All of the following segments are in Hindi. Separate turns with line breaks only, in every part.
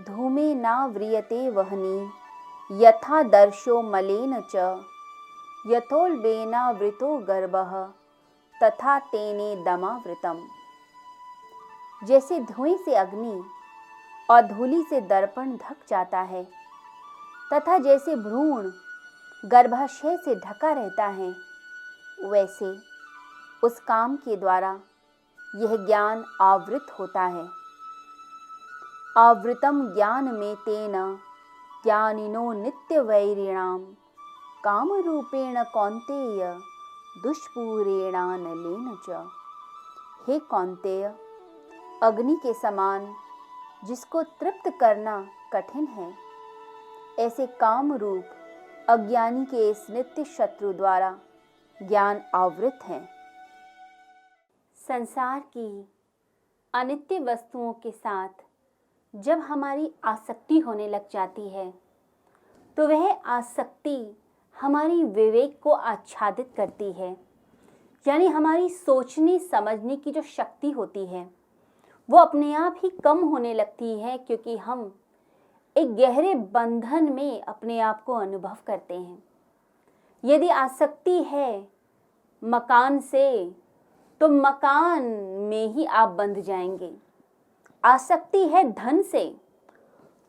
धूमे ना व्रियते वह्नि यथा दर्शो मलेन च यथोल्बेनावृतो गर्भः तथा तेने दमावृतम। जैसे धुएं से अग्नि और धूलि से दर्पण ढक जाता है तथा जैसे भ्रूण गर्भाशय से ढका रहता है, वैसे उस काम के द्वारा यह ज्ञान आवृत होता है। आवृतम ज्ञान में तेन ज्ञानिनो नित्य वैरिणाम काम रूपेण कौन्तेय दुष्पूरेणानलेन च। हे कौन्तेय, अग्नि के समान जिसको तृप्त करना कठिन है, ऐसे काम रूप अज्ञानी के इस नित्य शत्रु द्वारा ज्ञान आवृत है। संसार की अनित्य वस्तुओं के साथ जब हमारी आसक्ति होने लग जाती है, तो वह आसक्ति हमारी विवेक को आच्छादित करती है। यानी हमारी सोचने समझने की जो शक्ति होती है वो अपने आप ही कम होने लगती है, क्योंकि हम एक गहरे बंधन में अपने आप को अनुभव करते हैं। यदि आसक्ति है मकान से, तो मकान में ही आप बंध जाएंगे। आसक्ति है धन से,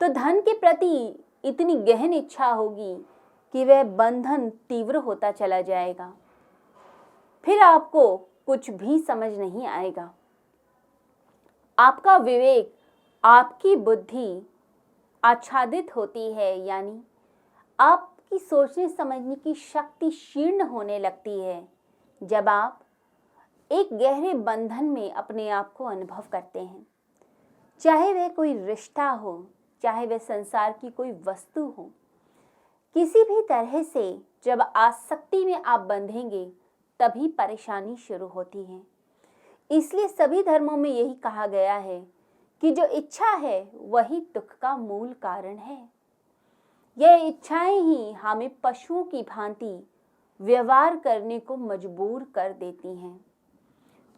तो धन के प्रति इतनी गहन इच्छा होगी कि वह बंधन तीव्र होता चला जाएगा। फिर आपको कुछ भी समझ नहीं आएगा। आपका विवेक, आपकी बुद्धि आच्छादित होती है, यानी आपकी सोचने समझने की शक्ति क्षीण होने लगती है जब आप एक गहरे बंधन में अपने आप को अनुभव करते हैं। चाहे वह कोई रिश्ता हो, चाहे वह संसार की कोई वस्तु हो, किसी भी तरह से जब आसक्ति में आप बंधेंगे तभी परेशानी शुरू होती है। इसलिए सभी धर्मों में यही कहा गया है कि जो इच्छा है वही दुख का मूल कारण है। यह इच्छाएं ही हमें पशुओं की भांति व्यवहार करने को मजबूर कर देती हैं।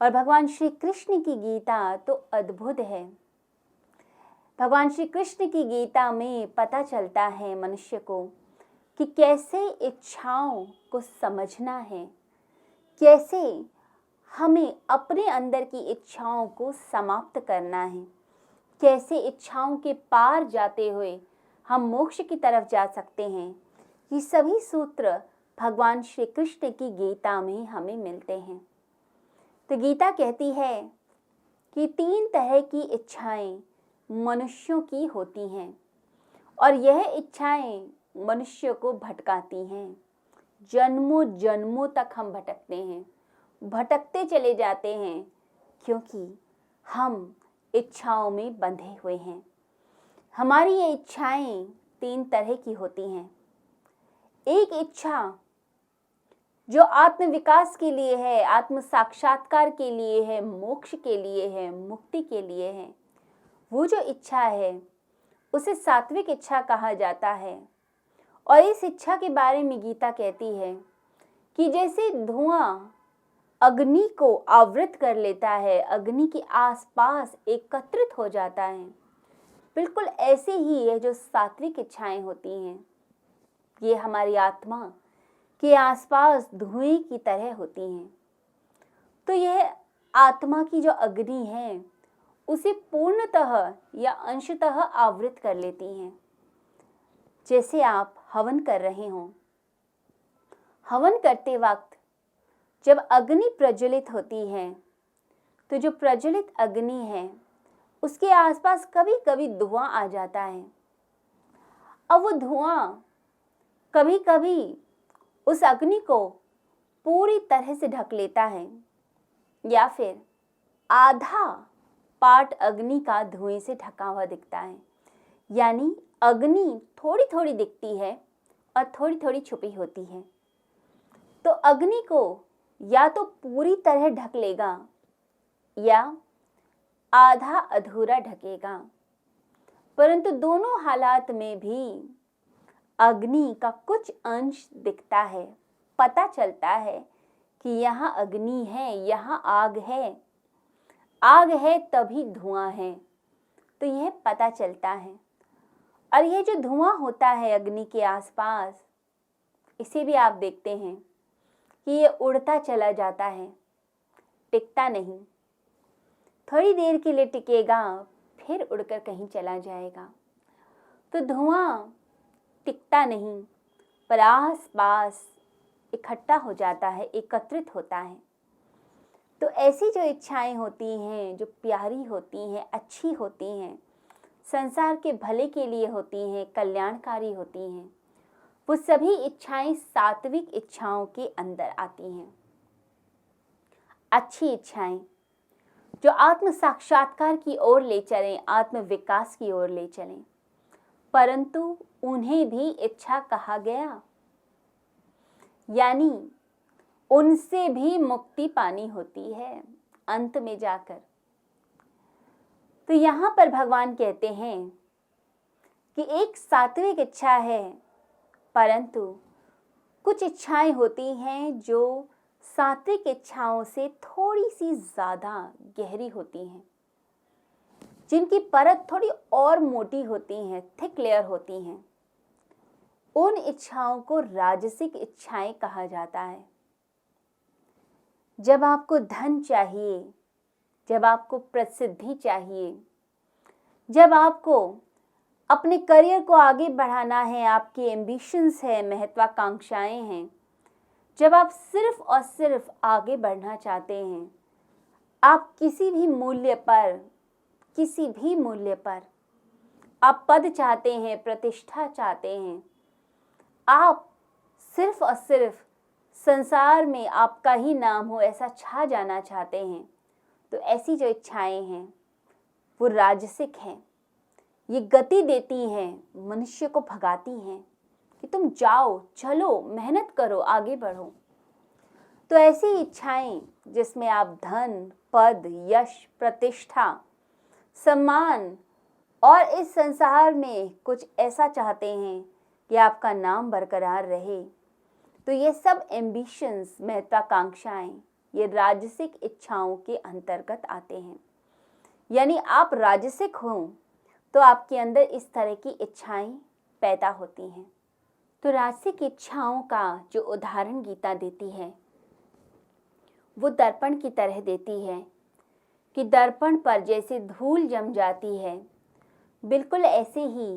और भगवान श्री कृष्ण की गीता तो अद्भुत है। भगवान श्री कृष्ण की गीता में पता चलता है मनुष्य को कि कैसे इच्छाओं को समझना है, कैसे हमें अपने अंदर की इच्छाओं को समाप्त करना है, कैसे इच्छाओं के पार जाते हुए हम मोक्ष की तरफ जा सकते हैं। ये सभी सूत्र भगवान श्री कृष्ण की गीता में हमें मिलते हैं। तो गीता कहती है कि 3 तरह की इच्छाएं मनुष्यों की होती हैं और यह इच्छाएं मनुष्य को भटकाती हैं। जन्मों जन्मों तक हम भटकते हैं, भटकते चले जाते हैं, क्योंकि हम इच्छाओं में बंधे हुए हैं। हमारी ये इच्छाएं 3 तरह की होती हैं। एक इच्छा जो आत्म विकास के लिए है, आत्म साक्षात्कार के लिए है, मोक्ष के लिए है, मुक्ति के लिए है। वो जो इच्छा है उसे सात्विक इच्छा कहा जाता है। और इस इच्छा के बारे में गीता कहती है कि जैसे धुआं अग्नि को आवृत कर लेता है, अग्नि के आसपास एकत्रित हो जाता है, बिल्कुल ऐसे ही ये जो सात्विक इच्छाएं होती हैं, ये हमारी आत्मा के आसपास धुएं की तरह होती हैं। तो यह आत्मा की जो अग्नि है उसे पूर्णतः या अंशतः आवृत कर लेती हैं। जैसे आप हवन कर रहे हों, हवन करते वक्त जब अग्नि प्रज्वलित होती है, तो जो प्रज्वलित अग्नि है उसके आसपास कभी कभी धुआं आ जाता है। अब वो धुआं कभी कभी उस अग्नि को पूरी तरह से ढक लेता है, या फिर आधा पार्ट अग्नि का धुएं से ढका हुआ दिखता है। यानी अग्नि थोड़ी थोड़ी दिखती है और थोड़ी थोड़ी छुपी होती है। तो अग्नि को या तो पूरी तरह ढक लेगा या आधा अधूरा ढकेगा, परंतु दोनों हालात में भी अग्नि का कुछ अंश दिखता है। पता चलता है कि यहाँ अग्नि है, यहाँ आग है, आग है तभी धुआं है, तो यह पता चलता है। और यह जो धुआं होता है अग्नि के आसपास, इसे भी आप देखते हैं कि ये उड़ता चला जाता है, टिकता नहीं। थोड़ी देर के लिए टिकेगा, फिर उड़कर कहीं चला जाएगा। तो धुआं टिकता नहीं, पर आस पास इकट्ठा हो जाता है, एकत्रित होता है। तो ऐसी जो इच्छाएं होती हैं, जो प्यारी होती हैं, अच्छी होती हैं, संसार के भले के लिए होती हैं, कल्याणकारी होती हैं, वो सभी इच्छाएं सात्विक इच्छाओं के अंदर आती हैं। अच्छी इच्छाएं जो आत्म साक्षात्कार की ओर ले चलें, आत्म विकास की ओर ले चलें, परंतु उन्हें भी इच्छा कहा गया, यानी उनसे भी मुक्ति पानी होती है अंत में जाकर। तो यहाँ पर भगवान कहते हैं कि एक सात्विक इच्छा है, परंतु कुछ इच्छाएं होती हैं जो सात्विक इच्छाओं से थोड़ी सी ज़्यादा गहरी होती हैं, जिनकी परत थोड़ी और मोटी होती हैं, थिक लेयर होती हैं। उन इच्छाओं को राजसिक इच्छाएं कहा जाता है। जब आपको धन चाहिए, जब आपको प्रसिद्धि चाहिए, जब आपको अपने करियर को आगे बढ़ाना है, आपकी एम्बिशंस है, महत्वाकांक्षाएं हैं, जब आप सिर्फ और सिर्फ आगे बढ़ना चाहते हैं, आप किसी भी मूल्य पर आप पद चाहते हैं, प्रतिष्ठा चाहते हैं, आप सिर्फ और सिर्फ संसार में आपका ही नाम हो ऐसा छा जाना चाहते हैं, तो ऐसी जो इच्छाएं हैं वो राजसिक हैं। ये गति देती हैं, मनुष्य को भगाती हैं कि तुम जाओ, चलो, मेहनत करो, आगे बढ़ो। तो ऐसी इच्छाएं जिसमें आप धन, पद, यश, प्रतिष्ठा, सम्मान और इस संसार में कुछ ऐसा चाहते हैं कि आपका नाम बरकरार रहे, तो ये सब एम्बिशंस, महत्वाकांक्षाएं, ये राजसिक इच्छाओं के अंतर्गत आते हैं। यानी आप राजसिक हो तो आपके अंदर इस तरह की इच्छाएं पैदा होती हैं। तो राजसिक इच्छाओं का जो उदाहरण गीता देती है वो दर्पण की तरह देती है कि दर्पण पर जैसे धूल जम जाती है, बिल्कुल ऐसे ही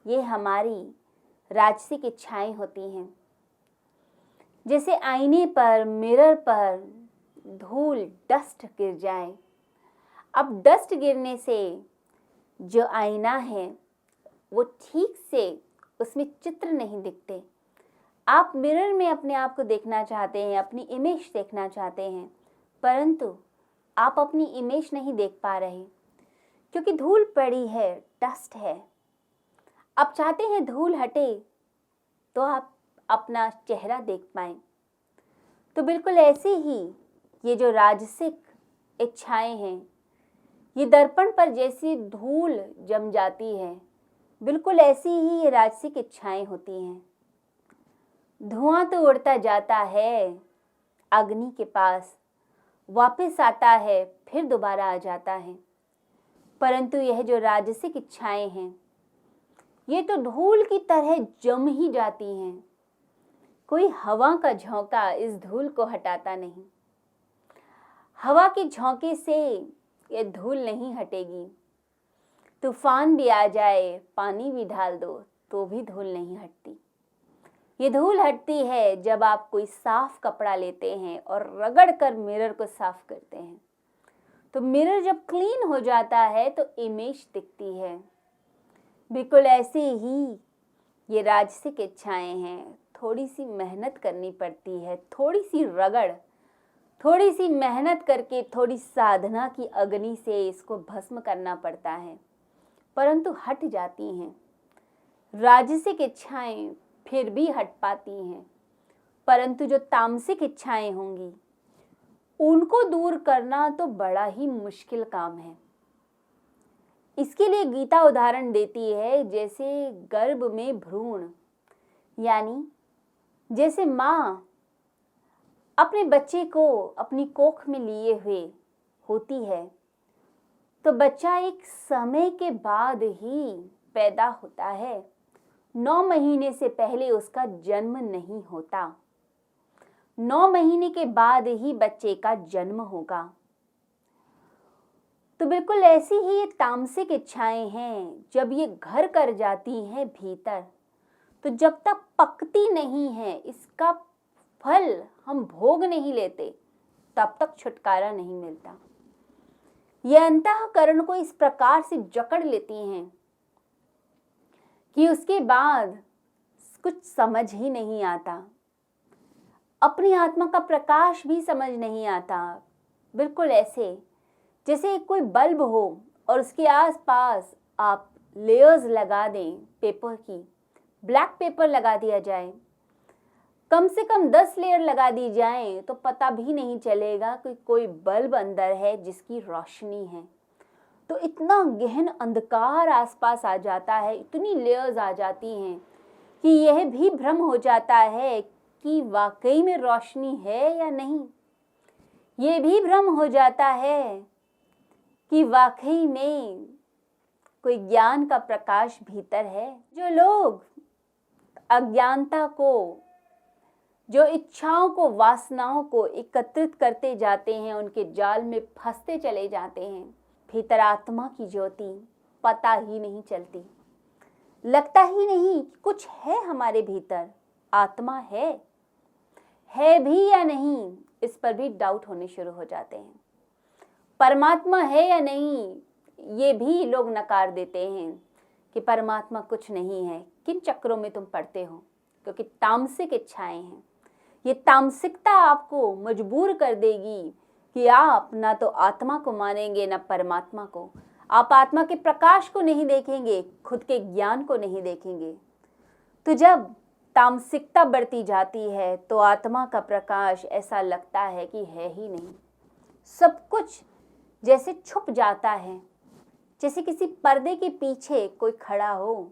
ये हमारी राजसिक इच्छाएं होती हैं। जैसे आईने पर, मिरर पर धूल, डस्ट गिर जाए। अब डस्ट गिरने से जो आईना है वो ठीक से उसमें चित्र नहीं दिखते। आप मिरर में अपने आप को देखना चाहते हैं, अपनी इमेज देखना चाहते हैं, परंतु आप अपनी इमेज नहीं देख पा रहे क्योंकि धूल पड़ी है, डस्ट है। आप चाहते हैं धूल हटे तो आप अपना चेहरा देख पाएं। तो बिल्कुल ऐसे ही ये जो राजसिक इच्छाएं हैं, ये दर्पण पर जैसी धूल जम जाती है, बिल्कुल ऐसी ही ये राजसिक इच्छाएं होती हैं। धुआं तो उड़ता जाता है अग्नि के पास, वापस आता है, फिर दोबारा आ जाता है, परंतु यह जो राजसिक इच्छाएं हैं ये तो धूल की तरह जम ही जाती हैं। कोई हवा का झोंका इस धूल को हटाता नहीं। हवा के झोंके से ये धूल नहीं हटेगी। तूफान भी आ जाए, पानी भी डाल दो तो भी धूल नहीं हटती। ये धूल हटती है जब आप कोई साफ कपड़ा लेते हैं और रगड़ कर मिरर को साफ करते हैं। तो मिरर जब क्लीन हो जाता है तो इमेज दिखती है। बिल्कुल ऐसे ही ये राजसिक इच्छाएं हैं। थोड़ी सी मेहनत करनी पड़ती है, थोड़ी सी रगड़, थोड़ी सी मेहनत करके, थोड़ी साधना की अग्नि से इसको भस्म करना पड़ता है, परंतु हट जाती हैं। राजसिक इच्छाएं फिर भी हट पाती हैं, परंतु जो तामसिक इच्छाएं होंगी उनको दूर करना तो बड़ा ही मुश्किल काम है। इसके लिए गीता उदाहरण देती है जैसे गर्भ में भ्रूण, यानी जैसे माँ अपने बच्चे को अपनी कोख में लिए हुए होती है, तो बच्चा एक समय के बाद ही पैदा होता है 9 महीने से पहले उसका जन्म नहीं होता। 9 महीने के बाद ही बच्चे का जन्म होगा। तो बिल्कुल ऐसी ही ये तामसिक इच्छाएं हैं, जब ये घर कर जाती हैं भीतर, तो जब तक पकती नहीं है, इसका फल हम भोग नहीं लेते, तब तक छुटकारा नहीं मिलता। ये अंतःकरण को इस प्रकार से जकड़ लेती हैं कि उसके बाद कुछ समझ ही नहीं आता, अपनी आत्मा का प्रकाश भी समझ नहीं आता। बिल्कुल ऐसे जैसे कोई बल्ब हो और उसके आसपास आप लेयर्स लगा दें पेपर की, ब्लैक पेपर लगा दिया जाए, कम से कम 10 लेयर लगा दी जाए, तो पता भी नहीं चलेगा कि कोई बल्ब अंदर है जिसकी रोशनी है। तो इतना गहन अंधकार आसपास आ जाता है, इतनी लेयर्स आ जाती हैं कि यह भी भ्रम हो जाता है कि वाकई में रोशनी है या नहीं। ये भी भ्रम हो जाता है कि वाकई में कोई ज्ञान का प्रकाश भीतर है। जो लोग अज्ञानता को, जो इच्छाओं को, वासनाओं को एकत्रित करते जाते हैं, उनके जाल में फंसते चले जाते हैं, भीतर आत्मा की ज्योति पता ही नहीं चलती, लगता ही नहीं कुछ है हमारे भीतर। आत्मा है भी या नहीं, इस पर भी डाउट होने शुरू हो जाते हैं। परमात्मा है या नहीं, ये भी लोग नकार देते हैं कि परमात्मा कुछ नहीं है। किन चक्रों में तुम पड़ते हो? क्योंकि तामसिक इच्छाएं हैं। ये तामसिकता आपको मजबूर कर देगी कि आप ना तो आत्मा को मानेंगे ना परमात्मा को। आप आत्मा के प्रकाश को नहीं देखेंगे, खुद के ज्ञान को नहीं देखेंगे। तो जब तामसिकता बढ़ती जाती है तो आत्मा का प्रकाश ऐसा लगता है कि है ही नहीं। सब कुछ जैसे छुप जाता है, जैसे किसी पर्दे के पीछे कोई खड़ा हो।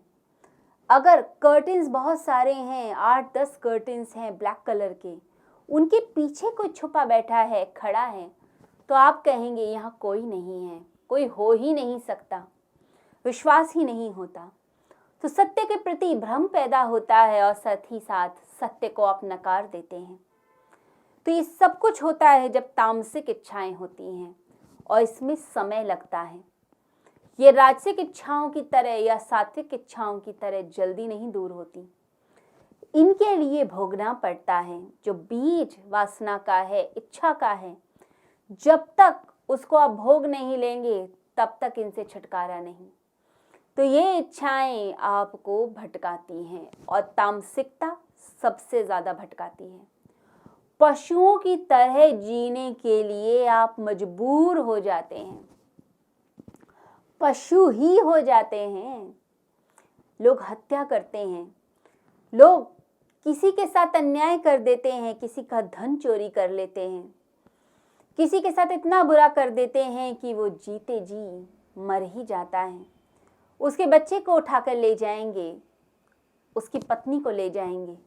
अगर कर्टन्स बहुत सारे हैं, 8-10 कर्टन्स हैं ब्लैक कलर के, उनके पीछे कोई छुपा बैठा है, खड़ा है, तो आप कहेंगे यहाँ कोई नहीं है, कोई हो ही नहीं सकता, विश्वास ही नहीं होता। तो सत्य के प्रति भ्रम पैदा होता है और साथ ही साथ सत्य को आप नकार देते हैं। तो ये सब कुछ होता है जब तामसिक इच्छाएं होती हैं, और इसमें समय लगता है। ये राजसिक इच्छाओं की तरह या सात्विक इच्छाओं की तरह जल्दी नहीं दूर होती। इनके लिए भोगना पड़ता है। जो बीज वासना का है, इच्छा का है, जब तक उसको आप भोग नहीं लेंगे तब तक इनसे छुटकारा नहीं। तो ये इच्छाएं आपको भटकाती हैं, और तामसिकता सबसे ज़्यादा भटकाती है। पशुओं की तरह जीने के लिए आप मजबूर हो जाते हैं, पशु ही हो जाते हैं। लोग हत्या करते हैं, लोग किसी के साथ अन्याय कर देते हैं, किसी का धन चोरी कर लेते हैं, किसी के साथ इतना बुरा कर देते हैं कि वो जीते जी मर ही जाता है। उसके बच्चे को उठाकर ले जाएंगे, उसकी पत्नी को ले जाएंगे।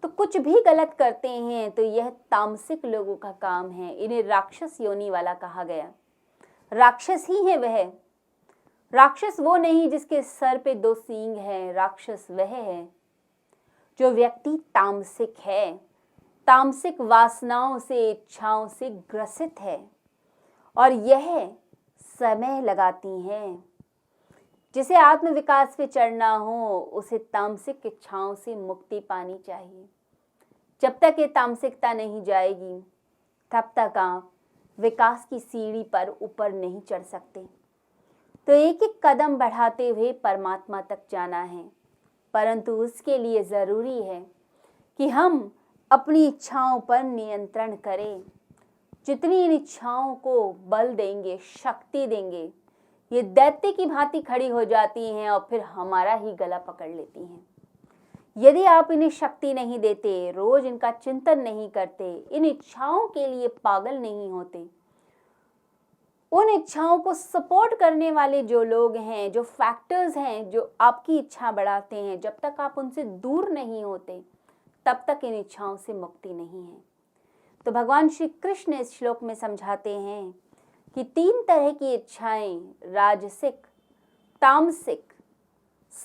तो कुछ भी गलत करते हैं तो यह तामसिक लोगों का काम है। इन्हें राक्षस योनि वाला कहा गया। राक्षस ही है वह। राक्षस वो नहीं जिसके सर पे 2 सींग है। राक्षस वह है जो व्यक्ति तामसिक है, तामसिक वासनाओं से, इच्छाओं से ग्रसित है, और यह समय लगाती हैं। जिसे आत्मविकास पे चढ़ना हो, उसे तामसिक इच्छाओं से मुक्ति पानी चाहिए। जब तक ये तामसिकता नहीं जाएगी, तब तक आप विकास की सीढ़ी पर ऊपर नहीं चढ़ सकते। तो एक एक कदम बढ़ाते हुए परमात्मा तक जाना है, परंतु उसके लिए ज़रूरी है कि हम अपनी इच्छाओं पर नियंत्रण करें। जितनी इन इच्छाओं को बल देंगे, शक्ति देंगे, ये दैत्य की भांति खड़ी हो जाती हैं और फिर हमारा ही गला पकड़ लेती हैं। यदि आप इन्हें शक्ति नहीं देते, रोज इनका चिंतन नहीं करते, इन इच्छाओं के लिए पागल नहीं होते, उन इच्छाओं को सपोर्ट करने वाले जो लोग हैं, जो फैक्टर्स हैं जो आपकी इच्छा बढ़ाते हैं, जब तक आप उनसे दूर नहीं होते तब तक इन इच्छाओं से मुक्ति नहीं है। तो भगवान श्री कृष्ण इस श्लोक में समझाते हैं कि 3 तरह की इच्छाएं, राजसिक, तामसिक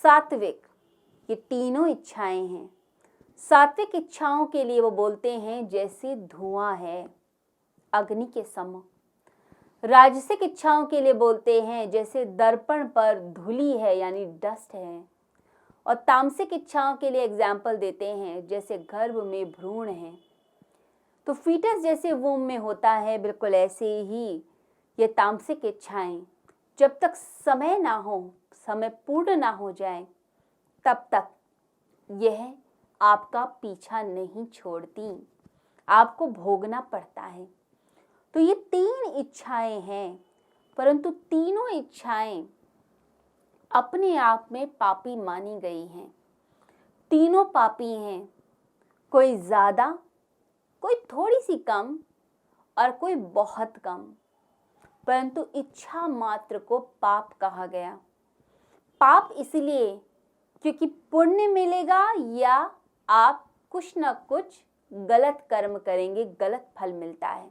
सात्विक, ये तीनों इच्छाएं हैं। सात्विक इच्छाओं के लिए वो बोलते हैं जैसे धुआं है, अग्नि के सम। राजसिक इच्छाओं के लिए बोलते हैं जैसे दर्पण पर धूली है, यानी डस्ट है। और तामसिक इच्छाओं के लिए एग्जाम्पल देते हैं जैसे गर्भ में भ्रूण है। तो फीटस जैसे वूम में होता है, बिल्कुल ऐसे ही ये तामसिक इच्छाएं जब तक समय ना हो, समय पूर्ण ना हो जाए, तब तक यह आपका पीछा नहीं छोड़ती, आपको भोगना पड़ता है। तो ये 3 इच्छाएं हैं, परंतु तीनों इच्छाएं अपने आप में पापी मानी गई हैं। तीनों पापी हैं, कोई ज़्यादा, कोई थोड़ी सी कम और कोई बहुत कम, परंतु इच्छा मात्र को पाप कहा गया। पाप इसलिए क्योंकि पुण्य मिलेगा या आप कुछ न कुछ गलत कर्म करेंगे, गलत फल मिलता है।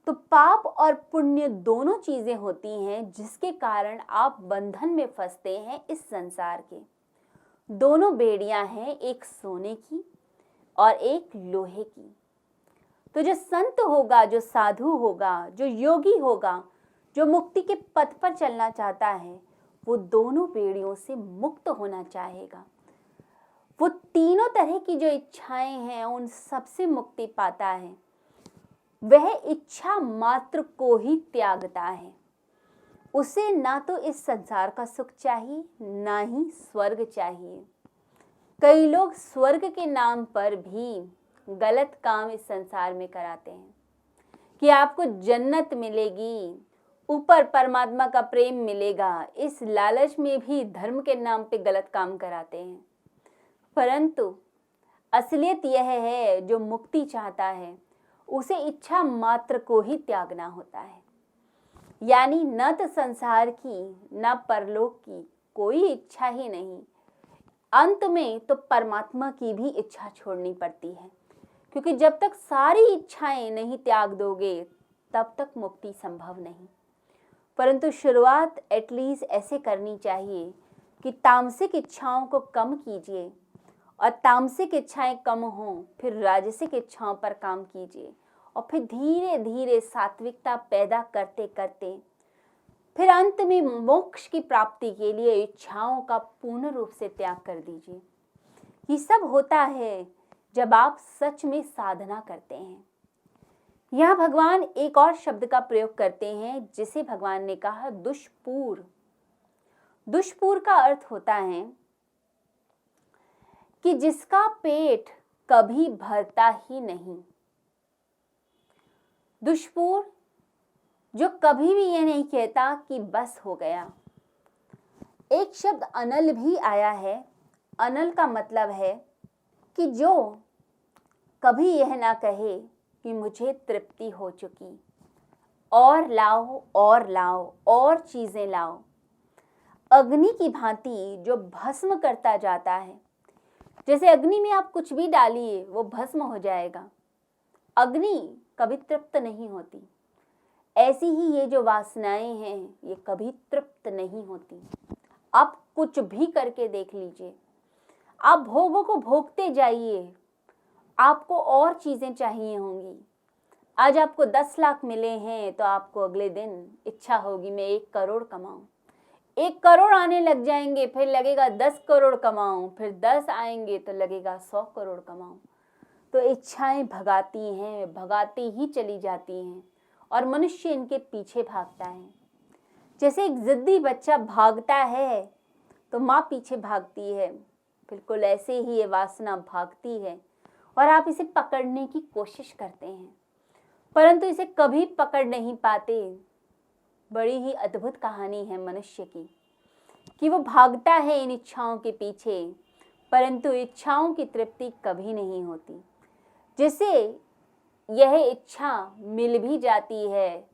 तो पाप और पुण्य दोनों चीजें होती हैं जिसके कारण आप बंधन में फंसते हैं इस संसार के। दोनों बेड़ियां हैं, एक सोने की और एक लोहे की। तो जो संत होगा, जो साधु होगा, जो योगी होगा, जो मुक्ति के पथ पर चलना चाहता है, वो दोनों बेड़ियों से मुक्त होना चाहेगा। वो तीनों तरह की जो इच्छाएं हैं उन सबसे मुक्ति पाता है। वह इच्छा मात्र को ही त्यागता है। उसे ना तो इस संसार का सुख चाहिए, ना ही स्वर्ग चाहिए। कई लोग स्वर्ग के नाम पर भी गलत काम इस संसार में कराते हैं कि आपको जन्नत मिलेगी, ऊपर परमात्मा का प्रेम मिलेगा। इस लालच में भी धर्म के नाम पे गलत काम कराते हैं। परंतु असलियत यह है, जो मुक्ति चाहता है उसे इच्छा मात्र को ही त्यागना होता है। यानी न तो संसार की न परलोक की कोई इच्छा ही नहीं। अंत में तो परमात्मा की भी इच्छा छोड़नी पड़ती है, क्योंकि जब तक सारी इच्छाएं नहीं त्याग दोगे तब तक मुक्ति संभव नहीं। परंतु शुरुआत एटलीस्ट ऐसे करनी चाहिए कि तामसिक इच्छाओं को कम कीजिए और तामसिक इच्छाएं कम हों, फिर राजसिक इच्छाओं पर काम कीजिए और फिर धीरे धीरे सात्विकता पैदा करते करते फिर अंत में मोक्ष की प्राप्ति के लिए इच्छाओं का पूर्ण रूप से त्याग कर दीजिए। ये सब होता है जब आप सच में साधना करते हैं। यहाँ भगवान एक और शब्द का प्रयोग करते हैं जिसे भगवान ने कहा दुष्पूर। दुष्पूर का अर्थ होता है कि जिसका पेट कभी भरता ही नहीं। दुष्पूर जो कभी भी ये नहीं कहता कि बस हो गया। एक शब्द अनल भी आया है। अनल का मतलब है कि जो कभी यह ना कहे कि मुझे तृप्ति हो चुकी, और लाओ और लाओ और चीजें लाओ। अग्नि की भांति जो भस्म करता जाता है, जैसे अग्नि में आप कुछ भी डालिए वो भस्म हो जाएगा। अग्नि कभी तृप्त नहीं होती। ऐसी ही ये जो वासनाएं हैं ये कभी तृप्त नहीं होती। आप कुछ भी करके देख लीजिए, आप भोगों को भोगते जाइए, आपको और चीजें चाहिए होंगी। आज आपको 10 लाख मिले हैं तो आपको अगले दिन इच्छा होगी मैं 1 करोड़ कमाऊं। 1 करोड़ आने लग जाएंगे, फिर लगेगा 10 करोड़ कमाऊं, फिर 10 आएंगे तो लगेगा 100 करोड़ कमाऊं। तो इच्छाएं भगाती हैं, भगाती ही चली जाती हैं और मनुष्य इनके पीछे भागता है। जैसे एक जिद्दी बच्चा भागता है तो माँ पीछे भागती है, बिल्कुल ऐसे ही ये वासना भागती है और आप इसे पकड़ने की कोशिश करते हैं, परंतु इसे कभी पकड़ नहीं पाते। बड़ी ही अद्भुत कहानी है मनुष्य की कि वो भागता है इन इच्छाओं के पीछे, परंतु इच्छाओं की तृप्ति कभी नहीं होती। जिसे यह इच्छा मिल भी जाती है,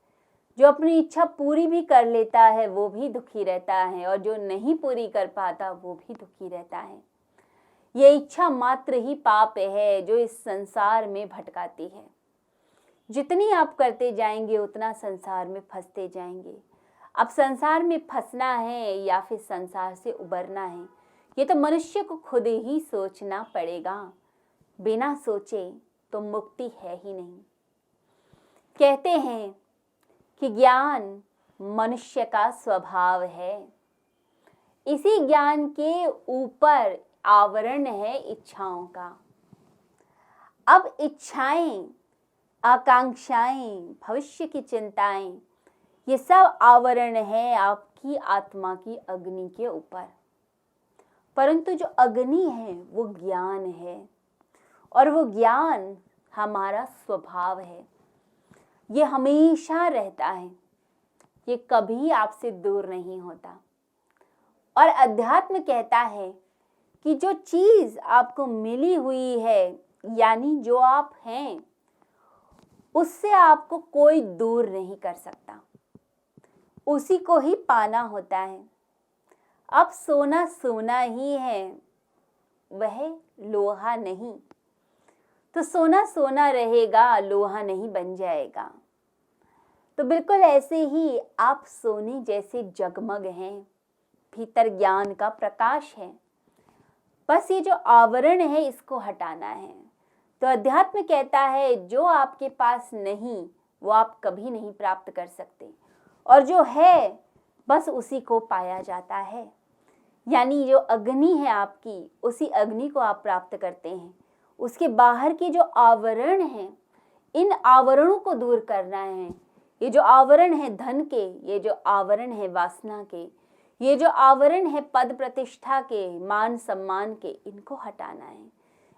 जो अपनी इच्छा पूरी भी कर लेता है वो भी दुखी रहता है, और जो नहीं पूरी कर पाता वो भी दुखी रहता है। यह इच्छा मात्र ही पाप है जो इस संसार में भटकाती है। जितनी आप करते जाएंगे उतना संसार में फंसते जाएंगे। अब संसार में फंसना है या फिर संसार से उबरना है, ये तो मनुष्य को खुद ही सोचना पड़ेगा, बिना सोचे तो मुक्ति है ही नहीं। कहते हैं कि ज्ञान मनुष्य का स्वभाव है, इसी ज्ञान के ऊपर आवरण है इच्छाओं का। अब इच्छाएं, आकांक्षाएं, भविष्य की चिंताएं, ये सब आवरण है आपकी आत्मा की अग्नि के ऊपर। परंतु जो अग्नि है वो ज्ञान है, और वो ज्ञान हमारा स्वभाव है। ये हमेशा रहता है, ये कभी आपसे दूर नहीं होता। और अध्यात्म कहता है कि जो चीज आपको मिली हुई है, यानी जो आप हैं, उससे आपको कोई दूर नहीं कर सकता, उसी को ही पाना होता है। अब सोना सोना ही है, वह लोहा नहीं, तो सोना सोना रहेगा, लोहा नहीं बन जाएगा। तो बिल्कुल ऐसे ही आप सोने जैसे जगमग हैं, भीतर ज्ञान का प्रकाश है, बस ये जो आवरण है इसको हटाना है। तो अध्यात्म कहता है जो आपके पास नहीं वो आप कभी नहीं प्राप्त कर सकते, और जो है बस उसी को पाया जाता है। यानी जो अग्नि है आपकी, उसी अग्नि को आप प्राप्त करते हैं। उसके बाहर के जो आवरण हैं, इन आवरणों को दूर करना है। ये जो आवरण है धन के, ये जो आवरण है वासना के, ये जो आवरण है पद प्रतिष्ठा के, मान सम्मान के, इनको हटाना है।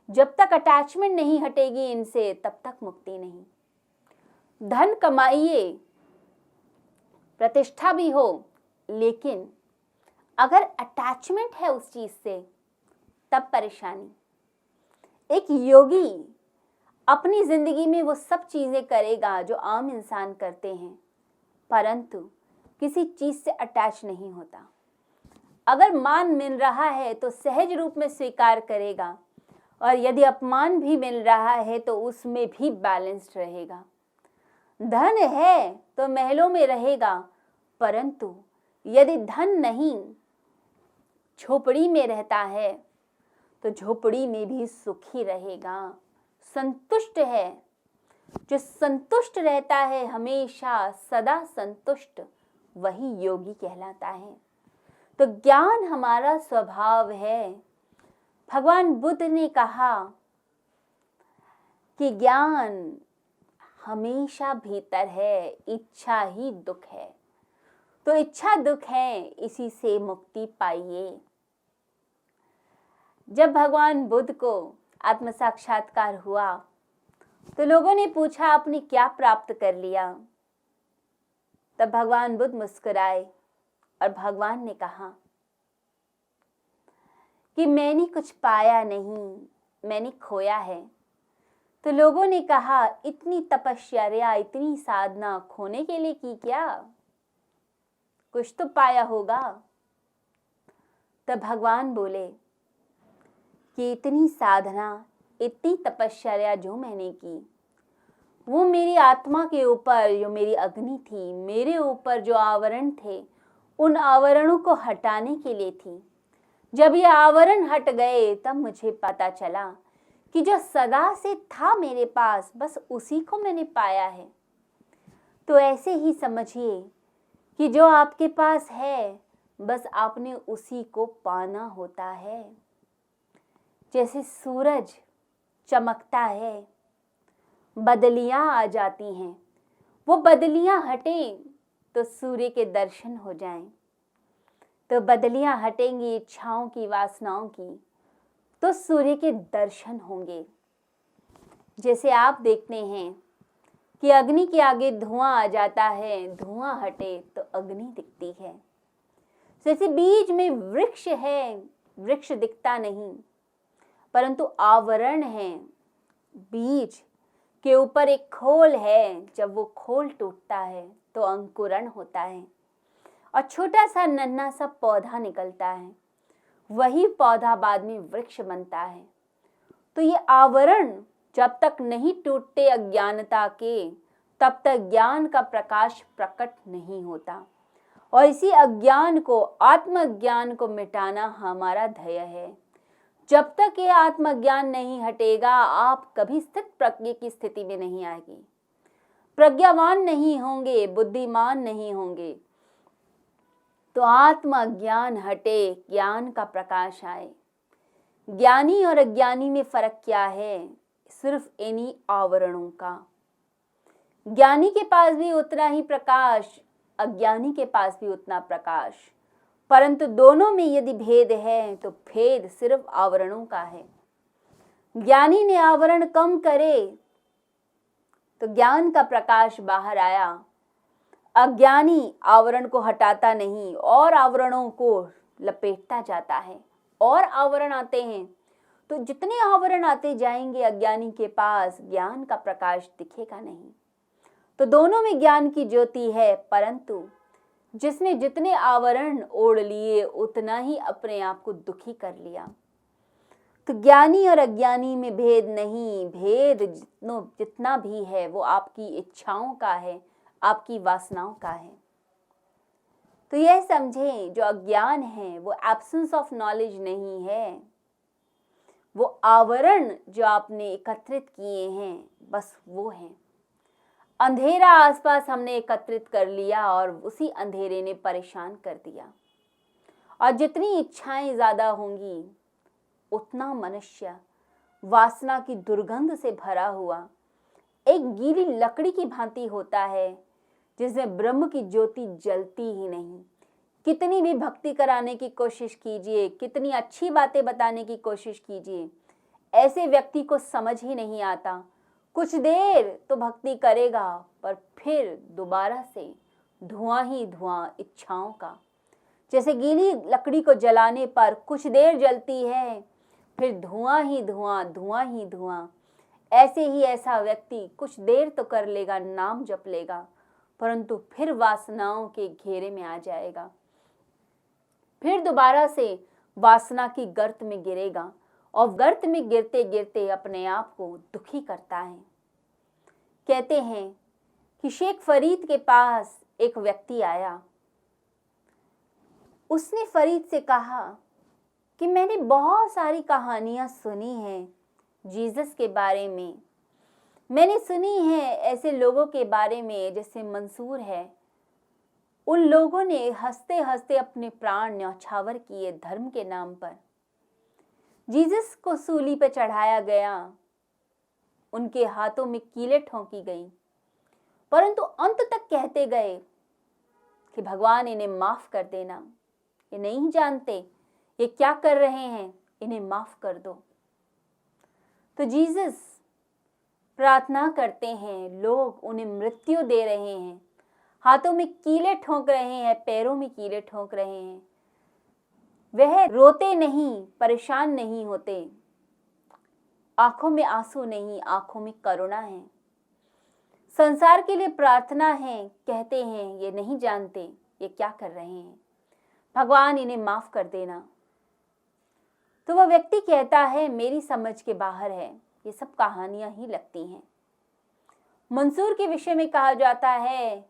जब तक अटैचमेंट नहीं हटेगी इनसे, तब तक मुक्ति नहीं। धन कमाइए, प्रतिष्ठा भी हो, लेकिन अगर अटैचमेंट है उस चीज से, तब परेशानी। एक योगी अपनी जिंदगी में वो सब चीजें करेगा जो आम इंसान करते हैं, परंतु किसी चीज से अटैच नहीं होता। अगर मान मिल रहा है तो सहज रूप में स्वीकार करेगा, और यदि अपमान भी मिल रहा है तो उसमें भी बैलेंस्ड रहेगा। धन है तो महलों में रहेगा, परंतु यदि धन नहीं, झोपड़ी में रहता है, तो झोपड़ी में भी सुखी रहेगा, संतुष्ट है। जो संतुष्ट रहता है हमेशा सदा संतुष्ट, वही योगी कहलाता है। तो ज्ञान हमारा स्वभाव है। भगवान बुद्ध ने कहा कि ज्ञान हमेशा भीतर है, इच्छा ही दुख है। तो इच्छा दुख है, इसी से मुक्ति पाइए। जब भगवान बुद्ध को आत्म साक्षात्कार हुआ तो लोगों ने पूछा आपने क्या प्राप्त कर लिया। तब भगवान बुद्ध मुस्कुराए और भगवान ने कहा कि मैंने कुछ पाया नहीं, मैंने खोया है। तो लोगों ने कहा इतनी तपस्या, इतनी साधना खोने के लिए की क्या? कुछ तो पाया होगा। तब भगवान बोले कि इतनी साधना, इतनी तपस्या जो मैंने की, वो मेरी आत्मा के ऊपर जो मेरी अग्नि थी, मेरे ऊपर जो आवरण थे, उन आवरणों को हटाने के लिए थी। जब ये आवरण हट गए तब मुझे पता चला कि जो सदा से था मेरे पास, बस उसी को मैंने पाया है। तो ऐसे ही समझिए कि जो आपके पास है, बस आपने उसी को पाना होता है। जैसे सूरज चमकता है, बदलियां आ जाती हैं, वो बदलियां हटें तो सूर्य के दर्शन हो जाएं। तो बदलियां हटेंगी इच्छाओं की, वासनाओं की, तो सूर्य के दर्शन होंगे। जैसे आप देखते हैं कि अग्नि के आगे धुआं आ जाता है, धुआं हटे तो अग्नि दिखती है। जैसे बीज में वृक्ष है, वृक्ष दिखता नहीं, परंतु आवरण है। बीज के ऊपर एक खोल है, जब वो खोल टूटता है तो अंकुरण होता है और छोटा सा नन्हा सा पौधा निकलता है। वही पौधा बाद में वृक्ष बनता है। तो ये आवरण जब तक नहीं टूटते अज्ञानता के, तब तक ज्ञान का प्रकाश प्रकट नहीं होता। और इसी अज्ञान को, आत्मज्ञान को मिटाना हमारा ध्येय है। जब तक ये आत्मज्ञान नहीं हटेगा, आप कभी स्थित प्रज्ञ की स्थिति में नहीं आएगी, प्रज्ञावान नहीं होंगे, बुद्धिमान नहीं होंगे। तो आत्मज्ञान हटे, ज्ञान का प्रकाश आए। ज्ञानी और अज्ञानी में फर्क क्या है? सिर्फ इन्हीं आवरणों का। ज्ञानी के पास भी उतना ही प्रकाश, अज्ञानी के पास भी उतना प्रकाश, परंतु दोनों में यदि भेद है तो भेद सिर्फ आवरणों का है। ज्ञानी ने आवरण कम करे तो ज्ञान का प्रकाश बाहर आया। अज्ञानी आवरण को हटाता नहीं और आवरणों को लपेटता जाता है, और आवरण आते हैं। तो जितने आवरण आते जाएंगे अज्ञानी के पास, ज्ञान का प्रकाश दिखेगा नहीं। तो दोनों में ज्ञान की ज्योति है, परंतु जिसने जितने आवरण ओढ़ लिए उतना ही अपने आप को दुखी कर लिया। तो ज्ञानी और अज्ञानी में भेद नहीं, भेद जितना भी है वो आपकी इच्छाओं का है, आपकी वासनाओं का है। तो यह समझें, जो अज्ञान है वो एब्सेंस ऑफ नॉलेज नहीं है, वो आवरण जो आपने एकत्रित किए हैं बस वो हैं। अंधेरा आसपास हमने एकत्रित कर लिया और उसी अंधेरे ने परेशान कर दिया। और जितनी इच्छाएं ज्यादा होंगी उतना मनुष्य वासना की दुर्गंध से भरा हुआ एक गीली लकड़ी की भांति होता है, जिसमें ब्रह्म की ज्योति जलती ही नहीं। कितनी भी भक्ति कराने की कोशिश कीजिए, कितनी अच्छी बातें बताने की कोशिश कीजिए, ऐसे व्यक्ति को समझ ही नहीं आता। कुछ देर तो भक्ति करेगा, पर फिर दोबारा से धुआं ही धुआं इच्छाओं का। जैसे गीली लकड़ी को जलाने पर कुछ देर जलती है, फिर धुआं ही धुआं, धुआं ही धुआं। ऐसे ही ऐसा व्यक्ति कुछ देर तो कर लेगा, नाम जप लेगा, परंतु फिर वासनाओं के घेरे में आ जाएगा, फिर दोबारा से वासना की गर्त में गिरेगा, और गर्त में गिरते गिरते अपने आप को दुखी करता है। कहते हैं कि शेख फरीद के पास एक व्यक्ति आया। उसने फरीद से कहा कि मैंने बहुत सारी कहानियां सुनी हैं जीसस के बारे में। मैंने सुनी है ऐसे लोगों के बारे में जैसे मंसूर है। उन लोगों ने हंसते हंसते अपने प्राण न्यौछावर किए धर्म के नाम पर। जीसस को सूली पर चढ़ाया गया, उनके हाथों में कीलें ठोंकी गई, परंतु अंत तक कहते गए कि भगवान इन्हें माफ कर देना, ये नहीं जानते ये क्या कर रहे हैं, इन्हें माफ कर दो। तो जीसस प्रार्थना करते हैं, लोग उन्हें मृत्यु दे रहे हैं, हाथों में कीलें ठोंक रहे हैं, पैरों में कीलें ठोंक रहे हैं, वह रोते नहीं, परेशान नहीं होते। आंखों में आंसू नहीं, आंखों में करुणा है। संसार के लिए प्रार्थना है, कहते हैं ये नहीं जानते ये क्या कर रहे हैं, भगवान इन्हें माफ कर देना। तो वह व्यक्ति कहता है मेरी समझ के बाहर है, ये सब कहानियां ही लगती हैं। मंसूर के विषय में कहा जाता है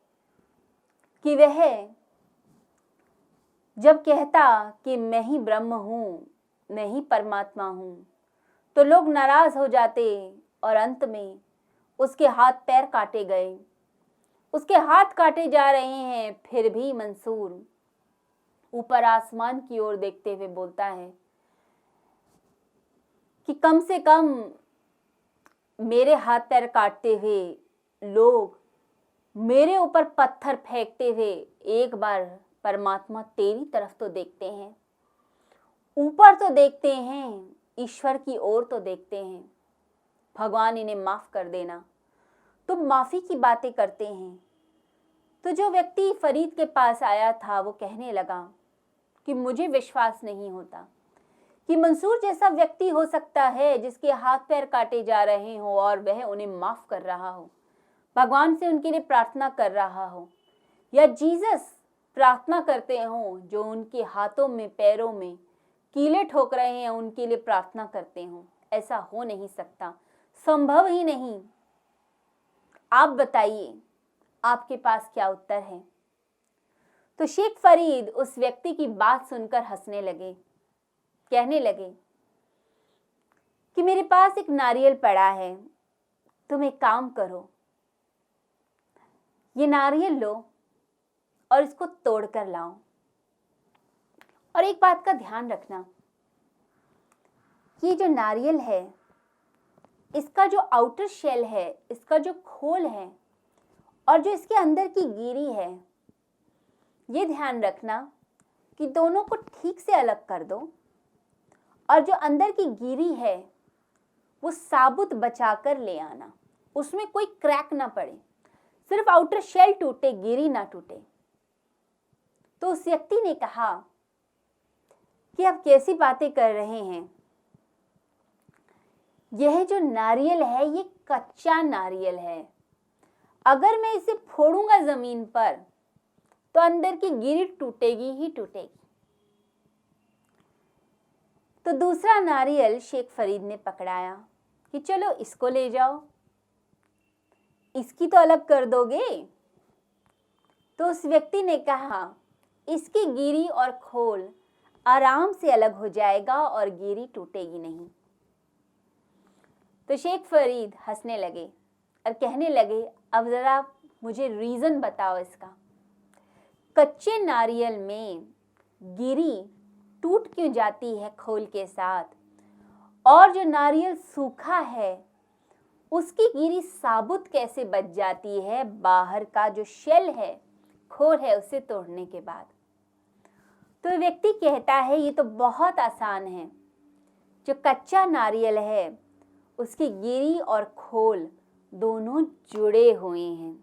कि वह जब कहता कि मैं ही ब्रह्म हूँ, मैं ही परमात्मा हूँ, तो लोग नाराज हो जाते और अंत में उसके हाथ पैर काटे गए। उसके हाथ काटे जा रहे हैं, फिर भी मंसूर ऊपर आसमान की ओर देखते हुए बोलता है कि कम से कम मेरे हाथ पैर काटते हुए लोग मेरे ऊपर पत्थर फेंकते हुए एक बार परमात्मा तेरी तरफ तो देखते हैं, ऊपर तो देखते हैं, ईश्वर की ओर तो देखते हैं, भगवान इन्हें माफ कर देना। तो माफी की बातें करते हैं। तो जो व्यक्ति फरीद के पास आया था वो कहने लगा कि मुझे विश्वास नहीं होता कि मंसूर जैसा व्यक्ति हो सकता है जिसके हाथ पैर काटे जा रहे हो और वह उन्हें माफ कर रहा हो, भगवान से उनके लिए प्रार्थना कर रहा हो, या जीसस प्रार्थना करते हो जो उनके हाथों में पैरों में कीलें ठोक रहे हैं उनके लिए प्रार्थना करते हो। ऐसा हो नहीं सकता, संभव ही नहीं। आप बताइए आपके पास क्या उत्तर है। तो शेख फरीद उस व्यक्ति की बात सुनकर हंसने लगे, कहने लगे कि मेरे पास एक नारियल पड़ा है, तुम एक काम करो, ये नारियल लो और इसको तोड़कर लाओ। और एक बात का ध्यान रखना, ये जो नारियल है, इसका जो आउटर शेल है, इसका जो खोल है और जो इसके अंदर की गिरी है, ये ध्यान रखना कि दोनों को ठीक से अलग कर दो और जो अंदर की गिरी है वो साबुत बचाकर ले आना, उसमें कोई क्रैक ना पड़े, सिर्फ आउटर शेल टूटे, गिरी ना टूटे। तो उस व्यक्ति ने कहा कि आप कैसी बातें कर रहे हैं, यह जो नारियल है ये कच्चा नारियल है, अगर मैं इसे फोड़ूंगा जमीन पर तो अंदर की गिरी टूटेगी ही टूटेगी। तो दूसरा नारियल शेख फरीद ने पकड़ाया कि चलो इसको ले जाओ, इसकी तो अलग कर दोगे। तो उस व्यक्ति ने कहा इसकी गिरी और खोल आराम से अलग हो जाएगा और गिरी टूटेगी नहीं। तो शेख फरीद हंसने लगे और कहने लगे, अब जरा मुझे रीजन बताओ इसका, कच्चे नारियल में गिरी टूट क्यों जाती है खोल के साथ, और जो नारियल सूखा है उसकी गिरी साबुत कैसे बच जाती है बाहर का जो शेल है, खोल है, उसे तोड़ने के बाद। तो व्यक्ति कहता है ये तो बहुत आसान है, जो कच्चा नारियल है उसकी गिरी और खोल दोनों जुड़े हुए हैं,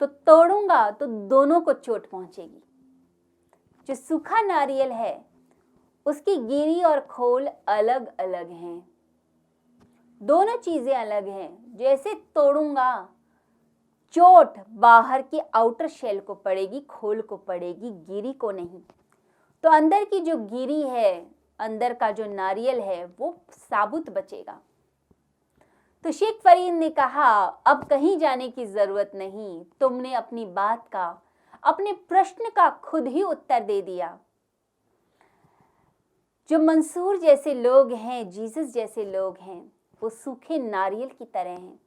तो तोड़ूंगा तो दोनों को चोट पहुंचेगी। जो सूखा नारियल है उसकी गिरी और खोल अलग अलग हैं, दोनों चीजें अलग हैं। जैसे तोड़ूंगा चोट बाहर की आउटर शेल को पड़ेगी, खोल को पड़ेगी, गिरी को नहीं। तो अंदर की जो गिरी है, अंदर का जो नारियल है वो साबुत बचेगा। तो शेख फरीद ने कहा अब कहीं जाने की जरूरत नहीं, तुमने अपनी बात का, अपने प्रश्न का खुद ही उत्तर दे दिया। जो मंसूर जैसे लोग हैं, जीसस जैसे लोग हैं, वो सूखे नारियल की तरह हैं,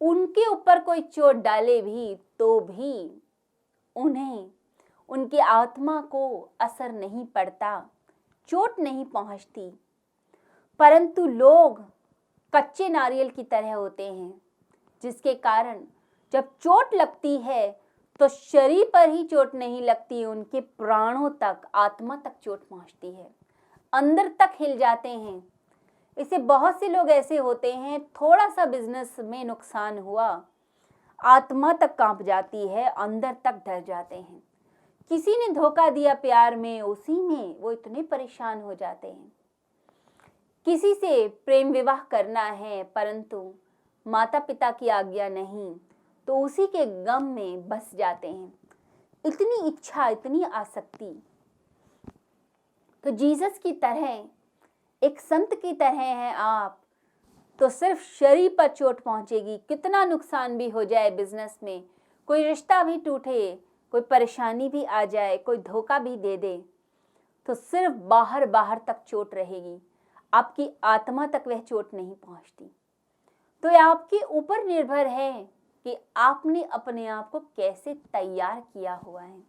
उनके ऊपर कोई चोट डाले भी तो भी उन्हें, उनकी आत्मा को असर नहीं पड़ता, चोट नहीं पहुंचती। परंतु लोग कच्चे नारियल की तरह होते हैं, जिसके कारण जब चोट लगती है तो शरीर पर ही चोट नहीं लगती, उनके प्राणों तक, आत्मा तक चोट पहुंचती है, अंदर तक हिल जाते हैं। इसे बहुत से लोग ऐसे होते हैं, थोड़ा सा बिजनेस में नुकसान हुआ, आत्मा तक कांप जाती है, अंदर तक डर जाते हैं। किसी ने धोखा दिया प्यार में, उसी में वो इतने परेशान हो जाते हैं। किसी से प्रेम विवाह करना है परंतु माता पिता की आज्ञा नहीं, तो उसी के गम में बस जाते हैं। इतनी इच्छा, इतनी आसक्ति। तो जीसस की तरह, एक संत की तरह हैं आप, तो सिर्फ शरीर पर चोट पहुंचेगी, कितना नुकसान भी हो जाए बिजनेस में, कोई रिश्ता भी टूटे, कोई परेशानी भी आ जाए, कोई धोखा भी दे दे, तो सिर्फ बाहर बाहर तक चोट रहेगी, आपकी आत्मा तक वह चोट नहीं पहुंचती। तो यह आपके ऊपर निर्भर है कि आपने अपने आप को कैसे तैयार किया हुआ है।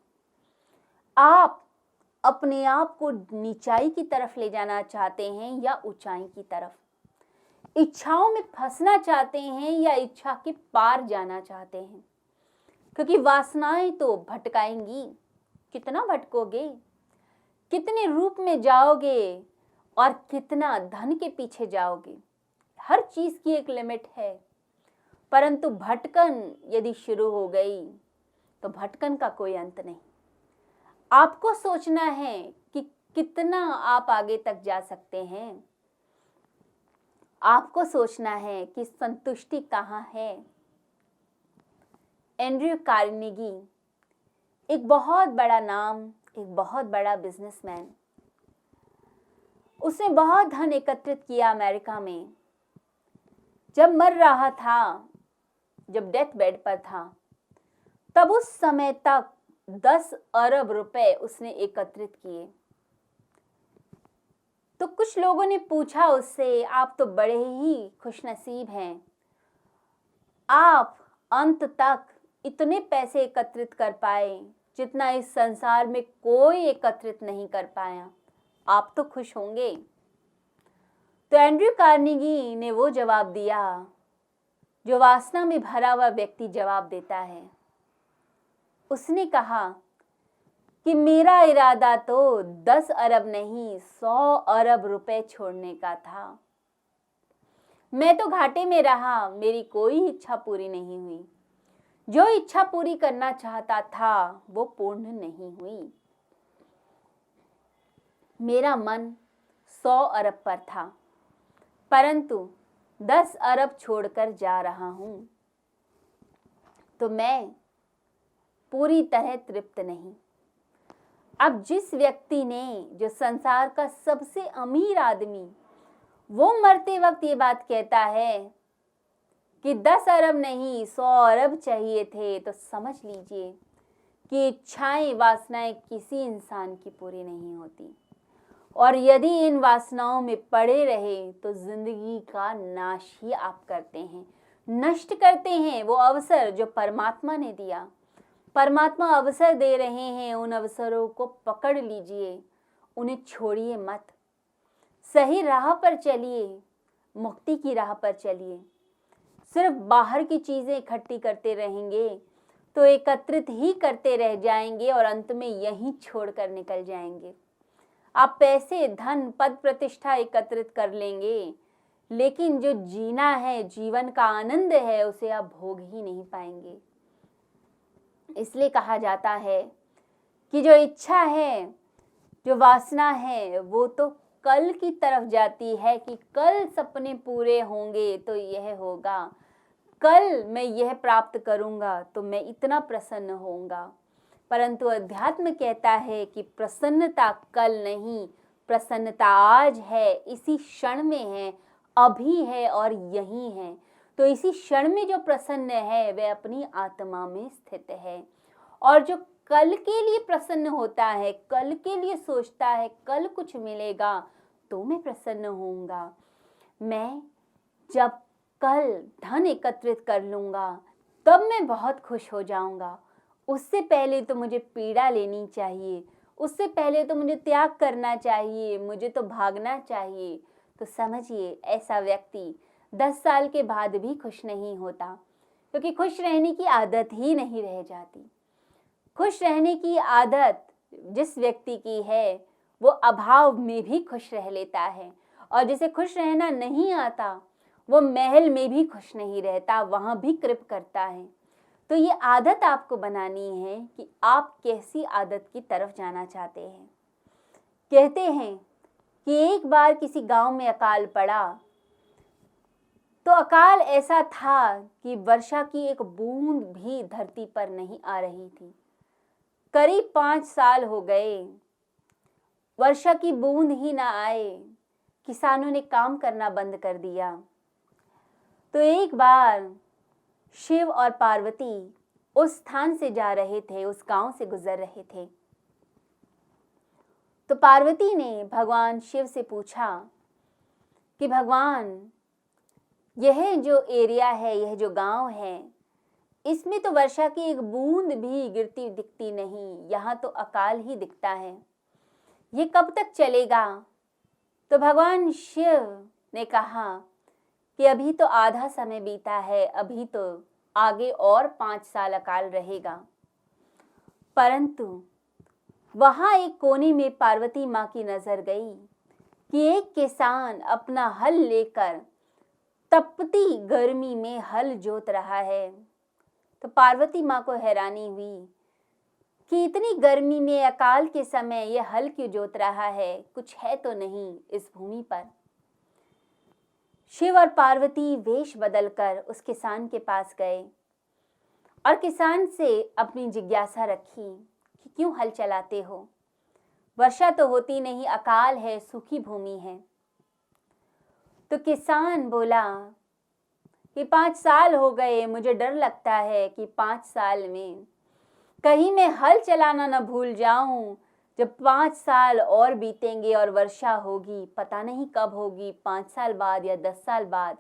आप अपने आप को नीचाई की तरफ ले जाना चाहते हैं या ऊंचाई की तरफ, इच्छाओं में फंसना चाहते हैं या इच्छा के पार जाना चाहते हैं, क्योंकि वासनाएं तो भटकाएंगी। कितना भटकोगे, कितने रूप में जाओगे और कितना धन के पीछे जाओगे, हर चीज की एक लिमिट है। परंतु भटकन यदि शुरू हो गई तो भटकन का कोई अंत नहीं। आपको सोचना है कि कितना आप आगे तक जा सकते हैं, आपको सोचना है कि संतुष्टि कहाँ है। एंड्रयू कार्नेगी एक बहुत बड़ा नाम, एक बहुत बड़ा बिजनेसमैन, उसने बहुत धन एकत्रित किया अमेरिका में। जब मर रहा था, जब डेथ बेड पर था, तब उस समय तक 10 अरब रुपए उसने एकत्रित किए। तो कुछ लोगों ने पूछा उससे, आप तो बड़े ही खुशनसीब हैं, आप अंत तक इतने पैसे एकत्रित कर पाए जितना इस संसार में कोई एकत्रित नहीं कर पाया, आप तो खुश होंगे। तो एंड्रयू कार्नेगी ने वो जवाब दिया जो वासना में भरा हुआ व्यक्ति जवाब देता है। उसने कहा कि मेरा इरादा तो 10 अरब नहीं 100 अरब रुपए छोड़ने का था। मैं तो घाटे में रहा, मेरी कोई इच्छा पूरी नहीं हुई। जो इच्छा पूरी करना चाहता था वो पूर्ण नहीं हुई। मेरा मन 100 अरब पर था, परंतु 10 अरब छोड़कर जा रहा हूं, तो मैं पूरी तरह तृप्त नहीं। अब जिस व्यक्ति ने, जो संसार का सबसे अमीर आदमी, वो मरते वक्त ये बात कहता है कि 10 अरब नहीं 100 अरब चाहिए थे, तो समझ लीजिए कि इच्छाएं, वासनाएं किसी इंसान की पूरी नहीं होती। और यदि इन वासनाओं में पड़े रहे तो जिंदगी का नाश ही आप करते हैं, नष्ट करते हैं वो अवसर जो परमात्मा ने दिया। परमात्मा अवसर दे रहे हैं, उन अवसरों को पकड़ लीजिए, उन्हें छोड़िए मत। सही राह पर चलिए, मुक्ति की राह पर चलिए। सिर्फ बाहर की चीजें इकट्ठी करते रहेंगे तो एकत्रित ही करते रह जाएंगे और अंत में यहीं छोड़कर निकल जाएंगे। आप पैसे, धन, पद, प्रतिष्ठा एकत्रित कर लेंगे, लेकिन जो जीना है, जीवन का आनंद है, उसे आप भोग ही नहीं पाएंगे। इसलिए कहा जाता है कि जो इच्छा है, जो वासना है, वो तो कल की तरफ जाती है कि कल सपने पूरे होंगे तो यह होगा, कल मैं यह प्राप्त करूंगा तो मैं इतना प्रसन्न होऊंगा। परंतु अध्यात्म कहता है कि प्रसन्नता कल नहीं, प्रसन्नता आज है, इसी क्षण में है, अभी है और यही है। तो इसी क्षण में जो प्रसन्न है वह अपनी आत्मा में स्थित है। और जो कल के लिए प्रसन्न होता है, कल के लिए सोचता है कल कुछ मिलेगा तो मैं प्रसन्न होऊंगा, मैं जब कल धन एकत्रित कर लूंगा तब मैं बहुत खुश हो जाऊंगा, उससे पहले तो मुझे पीड़ा लेनी चाहिए, उससे पहले तो मुझे त्याग करना चाहिए, मुझे तो भागना चाहिए। तो समझिए, ऐसा व्यक्ति 10 साल के बाद भी खुश नहीं होता, क्योंकि खुश रहने की आदत ही नहीं रह जाती। खुश रहने की आदत जिस व्यक्ति की है वो अभाव में भी खुश रह लेता है, और जिसे खुश रहना नहीं आता वो महल में भी खुश नहीं रहता, वहां भी कृप करता है। तो ये आदत आपको बनानी है कि आप कैसी आदत की तरफ जाना चाहते हैं। कहते हैं कि एक बार किसी गांव में अकाल पड़ा, तो अकाल ऐसा था कि वर्षा की एक बूंद भी धरती पर नहीं आ रही थी। करीब 5 साल हो गए, वर्षा की बूंद ही ना आए। किसानों ने काम करना बंद कर दिया। तो एक बार शिव और पार्वती उस स्थान से जा रहे थे, उस गांव से गुजर रहे थे। तो पार्वती ने भगवान शिव से पूछा कि भगवान, यह जो एरिया है, यह जो गांव है, इसमें तो वर्षा की एक बूंद भी गिरती दिखती नहीं, यहाँ तो अकाल ही दिखता है, ये कब तक चलेगा? तो भगवान शिव ने कहा कि अभी तो आधा समय बीता है, अभी तो आगे और 5 साल अकाल रहेगा। परंतु वहां एक कोने में पार्वती माँ की नजर गई कि एक किसान अपना हल लेकर तपती गर्मी में हल जोत रहा है। तो पार्वती माँ को हैरानी हुई कि इतनी गर्मी में अकाल के समय यह हल क्यों जोत रहा है, कुछ है तो नहीं इस भूमि पर। शिव और पार्वती वेश बदलकर उस किसान के पास गए और किसान से अपनी जिज्ञासा रखी कि क्यों हल चलाते हो, वर्षा तो होती नहीं, अकाल है, सूखी भूमि है। तो किसान बोला कि 5 साल हो गए, मुझे डर लगता है कि 5 साल में कहीं मैं हल चलाना न भूल जाऊं। जब 5 साल और बीतेंगे और वर्षा होगी, पता नहीं कब होगी, 5 साल बाद या 10 साल बाद।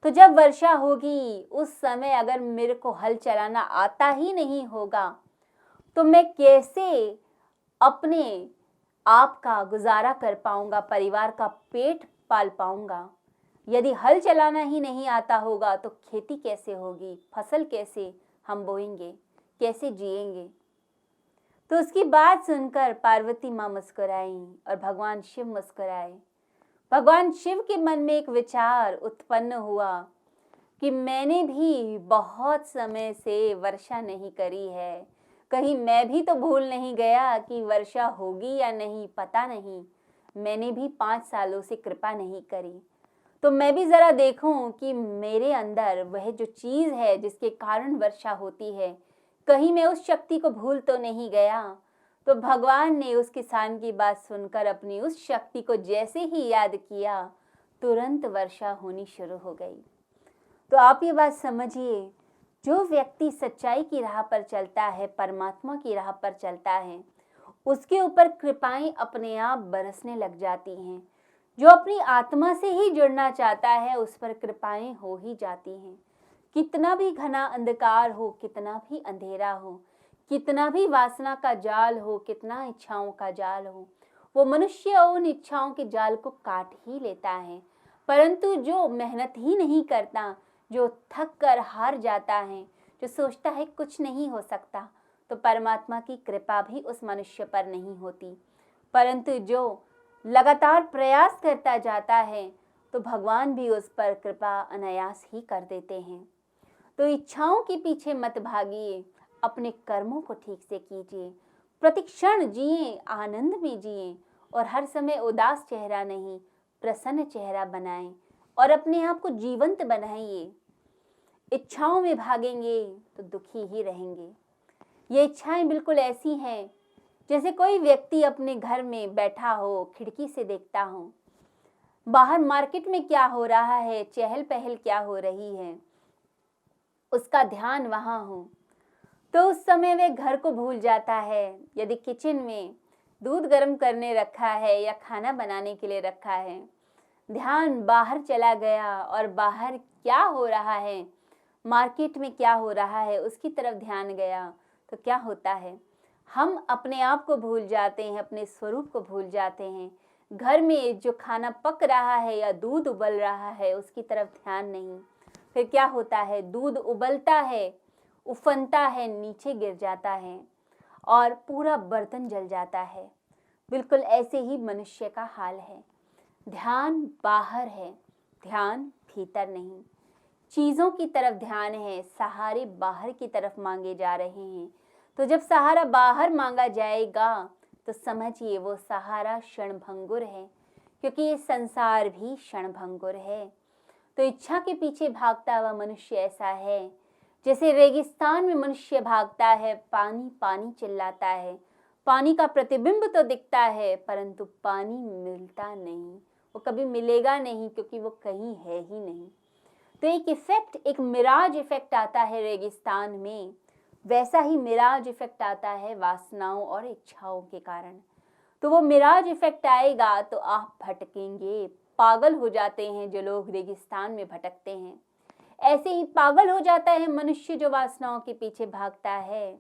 तो जब वर्षा होगी उस समय अगर मेरे को हल चलाना आता ही नहीं होगा, तो मैं कैसे अपने आप का गुजारा कर पाऊंगा, परिवार का पेट पाल पाऊंगा। यदि हल चलाना ही नहीं आता होगा तो खेती कैसे होगी, फसल कैसे हम बोएंगे, कैसे जिएंगे। तो उसकी बात सुनकर पार्वती माँ मुस्कुराई और भगवान शिव मुस्कुराए। भगवान शिव के मन में एक विचार उत्पन्न हुआ कि मैंने भी बहुत समय से वर्षा नहीं करी है, कहीं मैं भी तो भूल नहीं गया कि वर्षा होगी या नहीं, पता नहीं। मैंने भी 5 सालों से कृपा नहीं करी, तो मैं भी ज़रा देखूं कि मेरे अंदर वह जो चीज़ है जिसके कारण वर्षा होती है, कहीं मैं उस शक्ति को भूल तो नहीं गया। तो भगवान ने उस किसान की बात सुनकर अपनी उस शक्ति को जैसे ही याद किया, तुरंत वर्षा होनी शुरू हो गई। तो आप ये बात समझिए, जो व्यक्ति सच्चाई की राह पर चलता है, परमात्मा की राह पर चलता है, उसके ऊपर कृपाएं अपने आप बरसने लग जाती हैं। जो अपनी आत्मा से ही जुड़ना चाहता है उस पर कृपाएं हो ही जाती हैं। कितना भी घना अंधकार हो, कितना भी अंधेरा हो, कितना भी वासना का जाल हो, कितना इच्छाओं का जाल हो, वो मनुष्य उन इच्छाओं के जाल को काट ही लेता है। परंतु जो मेहनत ही नहीं करता, जो थक कर हार जाता है, जो सोचता है कुछ नहीं हो सकता, तो परमात्मा की कृपा भी उस मनुष्य पर नहीं होती। परंतु जो लगातार प्रयास करता जाता है तो भगवान भी उस पर कृपा अनायास ही कर देते हैं। तो इच्छाओं के पीछे मत भागिए, अपने कर्मों को ठीक से कीजिए, प्रतिक्षण जिए, आनंद में जिए और हर समय उदास चेहरा नहीं, प्रसन्न चेहरा बनाएं और अपने आप को जीवंत बनाइए। इच्छाओं में भागेंगे तो दुखी ही रहेंगे। ये इच्छाएं बिल्कुल ऐसी हैं जैसे कोई व्यक्ति अपने घर में बैठा हो, खिड़की से देखता हो, बाहर मार्केट में क्या हो रहा है, चहल पहल क्या हो रही है, उसका ध्यान वहां हो, तो उस समय वह घर को भूल जाता है। यदि किचन में दूध गर्म करने रखा है या खाना बनाने के लिए रखा है, ध्यान बाहर चला गया और बाहर क्या हो रहा है, मार्केट में क्या हो रहा है, उसकी तरफ ध्यान गया, तो क्या होता है, हम अपने आप को भूल जाते हैं, अपने स्वरूप को भूल जाते हैं। घर में जो खाना पक रहा है या दूध उबल रहा है उसकी तरफ ध्यान नहीं। फिर क्या होता है, दूध उबलता है, उफनता है, नीचे गिर जाता है और पूरा बर्तन जल जाता है। बिल्कुल ऐसे ही मनुष्य का हाल है। ध्यान बाहर है, ध्यान भीतर नहीं। चीज़ों की तरफ ध्यान है, सहारे बाहर की तरफ मांगे जा रहे हैं। तो जब सहारा बाहर मांगा जाएगा तो समझिए वो सहारा क्षणभंगुर है, क्योंकि ये संसार भी क्षणभंगुर है। तो इच्छा के पीछे भागता हुआ मनुष्य ऐसा है जैसे रेगिस्तान में मनुष्य भागता है, पानी पानी चिल्लाता है, पानी का प्रतिबिंब तो दिखता है परंतु पानी मिलता नहीं, वो कभी मिलेगा नहीं क्योंकि वो कहीं है ही नहीं। तो एक इफेक्ट, एक मिराज इफेक्ट आता है रेगिस्तान में, वैसा ही मिराज इफेक्ट आता है वासनाओं और इच्छाओं के कारण। तो वो मिराज इफेक्ट आएगा तो आप भटकेंगे, पागल हो जाते हैं जो लोग रेगिस्तान में भटकते हैं। ऐसे ही पागल हो जाता है मनुष्य जो वासनाओं के पीछे भागता है।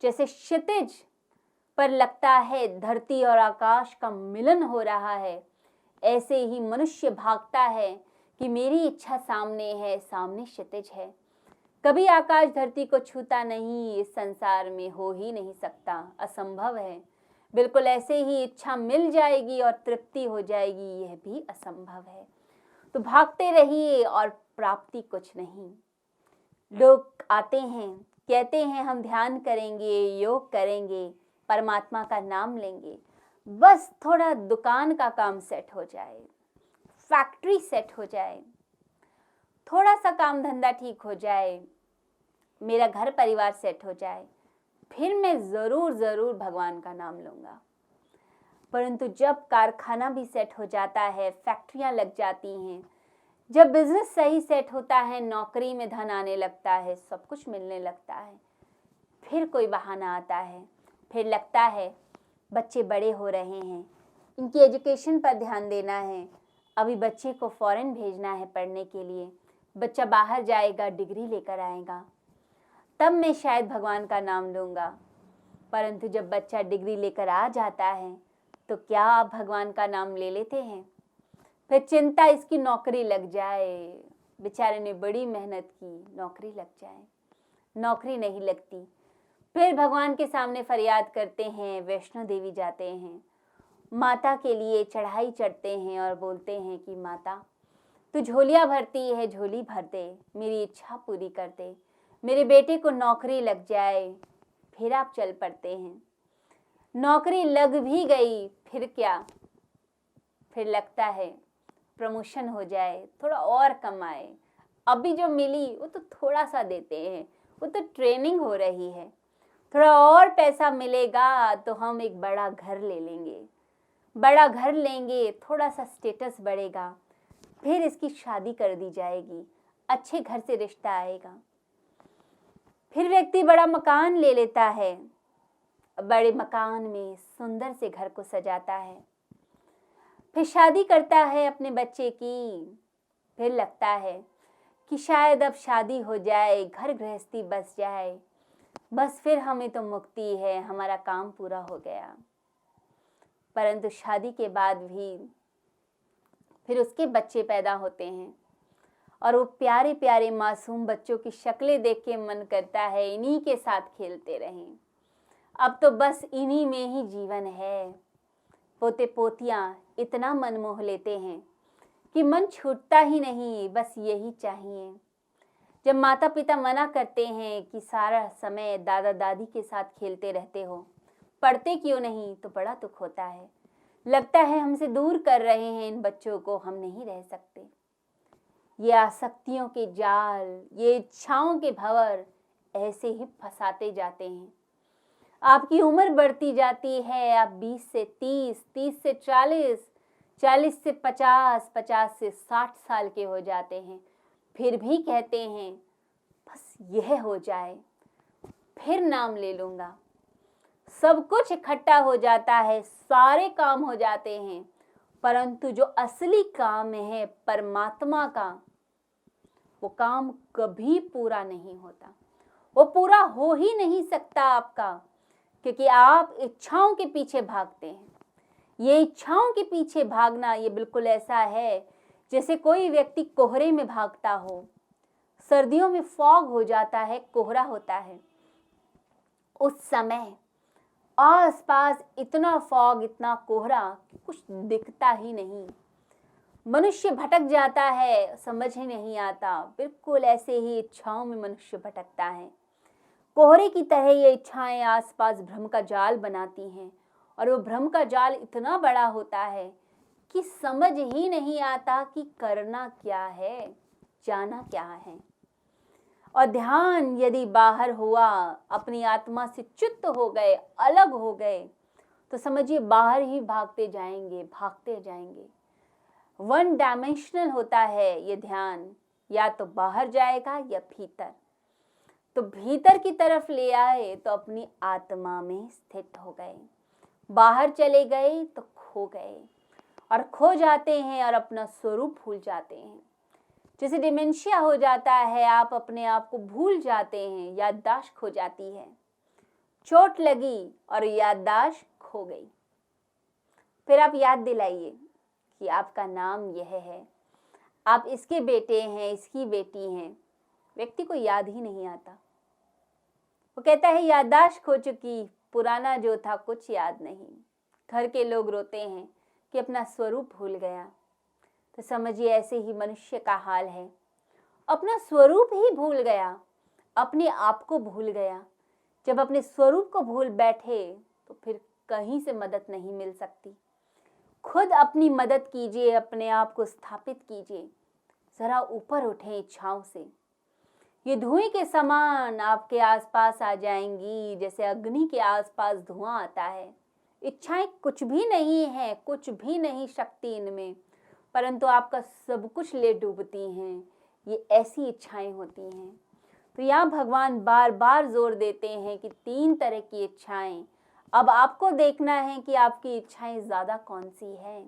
जैसे क्षितिज पर लगता है धरती और आकाश का मिलन हो रहा है, ऐसे ही मनुष्य भागता है कि मेरी इच्छा सामने है, सामने क्षितिज है। कभी आकाश धरती को छूता नहीं, इस संसार में हो ही नहीं सकता, असंभव है। बिल्कुल ऐसे ही इच्छा मिल जाएगी और तृप्ति हो जाएगी, यह भी असंभव है। तो भागते रहिए और प्राप्ति कुछ नहीं। लोग आते हैं, कहते हैं हम ध्यान करेंगे, योग करेंगे, परमात्मा का नाम लेंगे, बस थोड़ा दुकान का काम सेट हो जाए, फैक्ट्री सेट हो जाए, थोड़ा सा काम धंधा ठीक हो जाए, मेरा घर परिवार सेट हो जाए, फिर मैं ज़रूर भगवान का नाम लूँगा। परंतु जब कारखाना भी सेट हो जाता है, फैक्ट्रियाँ लग जाती हैं, जब बिजनेस सही सेट होता है, नौकरी में धन आने लगता है, सब कुछ मिलने लगता है, फिर कोई बहाना आता है, फिर लगता है बच्चे बड़े हो रहे हैं, इनकी एजुकेशन पर ध्यान देना है, अभी बच्चे को फॉरेन भेजना है पढ़ने के लिए, बच्चा बाहर जाएगा, डिग्री लेकर आएगा, तब मैं शायद भगवान का नाम लूँगा। परंतु जब बच्चा डिग्री लेकर आ जाता है तो क्या आप भगवान का नाम ले लेते हैं? फिर चिंता इसकी नौकरी लग जाए, बेचारे ने बड़ी मेहनत की, नौकरी लग जाए, नौकरी नहीं लगती, फिर भगवान के सामने फरियाद करते हैं, वैष्णो देवी जाते हैं, माता के लिए चढ़ाई चढ़ते हैं और बोलते हैं कि माता तू झोलियाँ भरती है, झोली भर दे, मेरी इच्छा पूरी कर दे, मेरे बेटे को नौकरी लग जाए। फिर आप चल पड़ते हैं, नौकरी लग भी गई, फिर क्या, फिर लगता है प्रमोशन हो जाए, थोड़ा और कमाए, अभी जो मिली वो तो थोड़ा सा देते हैं, वो तो ट्रेनिंग हो रही है, थोड़ा और पैसा मिलेगा तो हम एक बड़ा घर ले लेंगे, बड़ा घर लेंगे, थोड़ा सा स्टेटस बढ़ेगा, फिर इसकी शादी कर दी जाएगी, अच्छे घर से रिश्ता आएगा। फिर व्यक्ति बड़ा मकान ले लेता है, बड़े मकान में सुंदर से घर को सजाता है, फिर शादी करता है अपने बच्चे की, फिर लगता है कि शायद अब शादी हो जाए, घर गृहस्थी बस जाए, बस फिर हमें तो मुक्ति है, हमारा काम पूरा हो गया। परंतु शादी के बाद भी फिर उसके बच्चे पैदा होते हैं और वो प्यारे प्यारे मासूम बच्चों की शक्लें देख के मन करता है इन्हीं के साथ खेलते रहें, अब तो बस इन्हीं में ही जीवन है। पोते पोतियाँ इतना मन मोह लेते हैं कि मन छूटता ही नहीं, बस यही चाहिए। जब माता पिता मना करते हैं कि सारा समय दादा दादी के साथ खेलते रहते हो, पढ़ते क्यों नहीं, तो बड़ा दुख होता है, लगता है हमसे दूर कर रहे हैं इन बच्चों को, हम नहीं रह सकते। ये आसक्तियों के जाल, ये इच्छाओं के भंवर ऐसे ही फंसाते जाते हैं। आपकी उम्र बढ़ती जाती है, आप 20 से 30, 30 से 40, 40 से 50, 50 से 60 साल के हो जाते हैं, फिर भी कहते हैं बस यह हो जाए, फिर नाम ले लूँगा। सब कुछ इकट्ठा हो जाता है, सारे काम हो जाते हैं, परंतु जो असली काम है परमात्मा का, वो काम कभी पूरा नहीं होता, वो पूरा हो ही नहीं सकता आपका, क्योंकि आप इच्छाओं के पीछे भागते हैं। ये इच्छाओं के पीछे भागना ये बिल्कुल ऐसा है जैसे कोई व्यक्ति कोहरे में भागता हो, सर्दियों में फॉग हो जाता है, कोहरा होता है, उस समय आसपास इतना फॉग, इतना कोहरा, कुछ दिखता ही नहीं, मनुष्य भटक जाता है, समझ ही नहीं आता। बिल्कुल ऐसे ही इच्छाओं में मनुष्य भटकता है, कोहरे की तरह ये इच्छाएं आसपास भ्रम का जाल बनाती हैं, और वो भ्रम का जाल इतना बड़ा होता है कि समझ ही नहीं आता कि करना क्या है, जाना क्या है। और ध्यान यदि बाहर हुआ, अपनी आत्मा से च्युत हो गए, अलग हो गए, तो समझिए बाहर ही भागते जाएंगे, भागते जाएंगे। वन डायमेंशनल होता है ये ध्यान, या तो बाहर जाएगा या भीतर। तो भीतर की तरफ ले आए तो अपनी आत्मा में स्थित हो गए, बाहर चले गए तो खो गए, और खो जाते हैं और अपना स्वरूप भूल जाते हैं। जैसे डिमेंशिया हो जाता है, आप अपने आप को भूल जाते हैं, याददाश्त खो जाती है, चोट लगी और याददाश्त खो गई। फिर आप याद दिलाइए कि आपका नाम यह है, आप इसके बेटे हैं, इसकी बेटी हैं, व्यक्ति को याद ही नहीं आता। वो कहता है याददाश्त खो चुकी, पुराना जो था कुछ याद नहीं। घर के लोग रोते हैं कि अपना स्वरूप भूल गया। तो समझिए ऐसे ही मनुष्य का हाल है, अपना स्वरूप ही भूल गया, अपने आप को भूल गया। जब अपने स्वरूप को भूल बैठे तो फिर कहीं से मदद नहीं मिल सकती। खुद अपनी मदद कीजिए, अपने आप को स्थापित कीजिए, जरा ऊपर उठें इच्छाओं से। ये धुएं के समान आपके आसपास आ जाएंगी, जैसे अग्नि के आसपास धुआं आता है। इच्छाएं कुछ भी नहीं है, कुछ भी नहीं शक्ति इनमें, परंतु आपका सब कुछ ले डूबती हैं। ये ऐसी इच्छाएं होती हैं। तो यहाँ भगवान बार बार जोर देते हैं कि 3 तरह की इच्छाएं, अब आपको देखना है कि आपकी इच्छाएं ज़्यादा कौन सी है।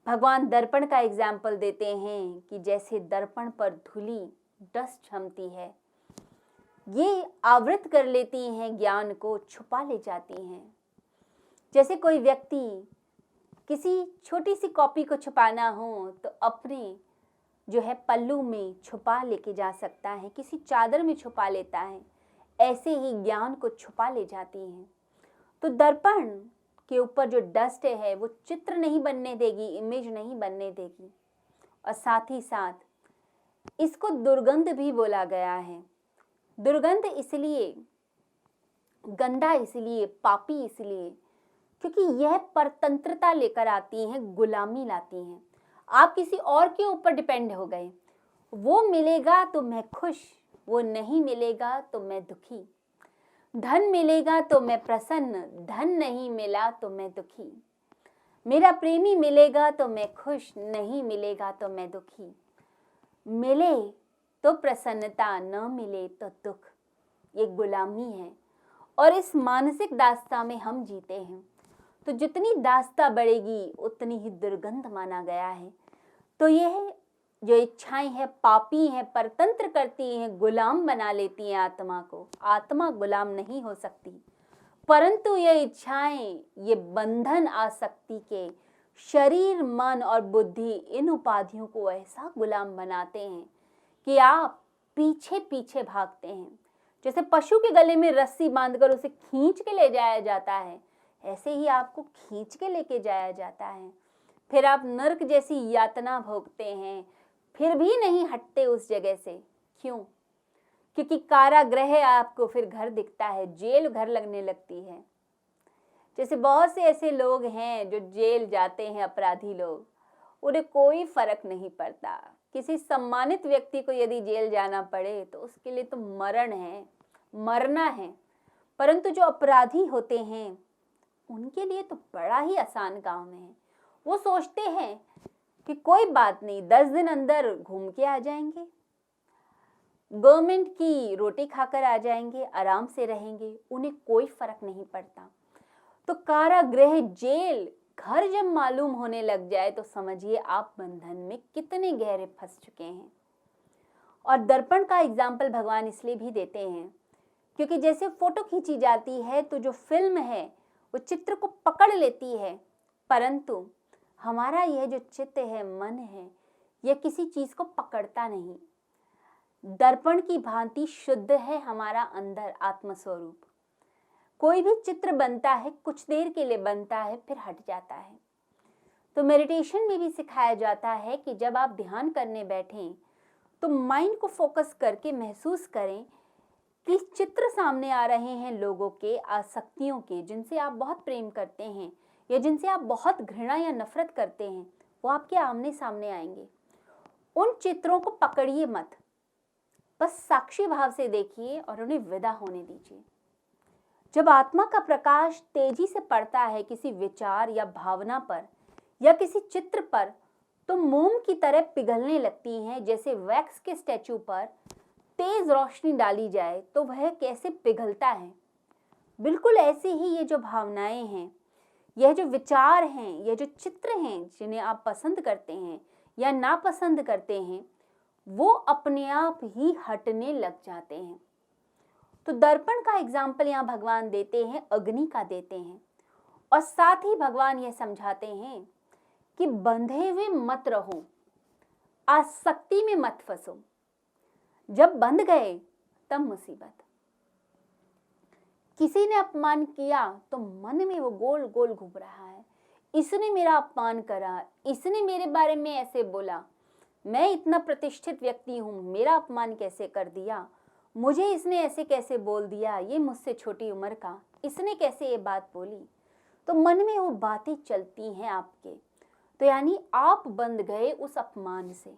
भगवान दर्पण का एग्जाम्पल देते हैं कि जैसे दर्पण पर धूली डस्ट जमती है, ये आवृत कर लेती हैं ज्ञान को, छुपा ले जाती हैं। जैसे कोई व्यक्ति किसी छोटी सी कॉपी को छुपाना हो तो अपने जो है पल्लू में छुपा लेके जा सकता है, किसी चादर में छुपा लेता है, ऐसे ही ज्ञान को छुपा ले जाती हैं। तो दर्पण के ऊपर जो डस्ट है वो चित्र नहीं बनने देगी, इमेज नहीं बनने देगी। और साथ ही साथ इसको दुर्गंध भी बोला गया है। दुर्गंध इसलिए, गंदा इसलिए, पापी इसलिए क्योंकि यह परतंत्रता लेकर आती हैं, गुलामी लाती हैं। आप किसी और के ऊपर डिपेंड हो गए, वो मिलेगा तो मैं खुश, वो नहीं मिलेगा तो मैं दुखी, धन मिलेगा तो मैं प्रसन्न, धन नहीं मिला तो मैं दुखी, मेरा प्रेमी मिलेगा तो मैं खुश, नहीं मिलेगा तो मैं दुखी, मिले तो प्रसन्नता, न मिले तो दुख। ये गुलामी है और इस मानसिक दास्तां में हम जीते हैं। तो जितनी दास्तां बढ़ेगी उतनी ही दुर्गंध माना गया है। तो यह जो इच्छाएं हैं पापी हैं, परतंत्र करती हैं, गुलाम बना लेती हैं आत्मा को। आत्मा गुलाम नहीं हो सकती, परंतु ये इच्छाएं, ये बंधन आसक्ति के शरीर, मन और बुद्धि, इन उपाधियों को ऐसा गुलाम बनाते हैं कि आप पीछे पीछे भागते हैं। जैसे पशु के गले में रस्सी बांधकर उसे खींच के ले जाया जाता है, ऐसे ही आपको खींच के लेके जाया जाता है। फिर आप नरक जैसी यातना भोगते हैं, फिर भी नहीं हटते उस जगह से। क्यों? क्योंकि कारागृह आपको फिर घर दिखता है, जेल घर लगने लगती है। जैसे बहुत से ऐसे लोग हैं जो जेल जाते हैं, अपराधी लोग, उन्हें कोई फर्क नहीं पड़ता। किसी सम्मानित व्यक्ति को यदि जेल जाना पड़े तो उसके लिए तो मरण है, मरना है। परंतु जो अपराधी होते हैं उनके लिए तो बड़ा ही आसान काम है। वो सोचते हैं कि कोई बात नहीं, 10 दिन अंदर घूम के आ जाएंगे, गवर्नमेंट की रोटी खाकर आ जाएंगे, आराम से रहेंगे, उन्हें कोई फर्क नहीं पड़ता। तो कारागृह, जेल घर जब मालूम होने लग जाए तो समझिए आप बंधन में कितने गहरे फंस चुके हैं। और दर्पण का एग्जाम्पल भगवान इसलिए भी देते हैं क्योंकि जैसे फोटो खींची जाती है तो जो फिल्म है वो चित्र को पकड़ लेती है, परंतु हमारा यह जो चित्त है, मन है, यह किसी चीज को पकड़ता नहीं। दर्पण की भांति शुद्ध है हमारा अंदर आत्मस्वरूप। कोई भी चित्र बनता है, कुछ देर के लिए बनता है, फिर हट जाता है। तो मेडिटेशन में भी सिखाया जाता है कि जब आप ध्यान करने बैठें तो माइंड को फोकस करके महसूस करें कि चित्र सामने आ रहे हैं लोगों के, आसक्तियों के, जिनसे आप बहुत प्रेम करते हैं या जिनसे आप बहुत घृणा या नफरत करते हैं, वो आपके आमने सामने आएंगे। उन चित्रों को पकड़िए मत, बस साक्षी भाव से देखिए और उन्हें विदा होने दीजिए। जब आत्मा का प्रकाश तेजी से पड़ता है किसी विचार या भावना पर या किसी चित्र पर, तो मोम की तरह पिघलने लगती हैं। जैसे वैक्स के स्टैचू पर तेज रोशनी डाली जाए तो वह कैसे पिघलता है, बिल्कुल ऐसे ही ये जो भावनाएं हैं, यह जो विचार हैं, यह जो चित्र हैं जिन्हें आप पसंद करते हैं या नापसंद करते हैं, वो अपने आप ही हटने लग जाते हैं। तो दर्पण का एग्जाम्पल यहाँ भगवान देते हैं, अग्नि का देते हैं, और साथ ही भगवान ये समझाते हैं कि बंधे हुए मत रहो, आसक्ति में मत फंसो। जब बंध गए तब मुसीबत। किसी ने अपमान किया तो मन में वो गोल गोल घूम रहा है, इसने मेरा अपमान करा, इसने मेरे बारे में ऐसे बोला, मैं इतना प्रतिष्ठित व्यक्ति हूँ, मेरा अपमान कैसे कर दिया, मुझे इसने ऐसे कैसे बोल दिया, ये मुझसे छोटी उम्र का, इसने कैसे ये बात बोली। तो मन में वो बातें चलती हैं आपके। तो यानी आप बंध गए उस अपमान से।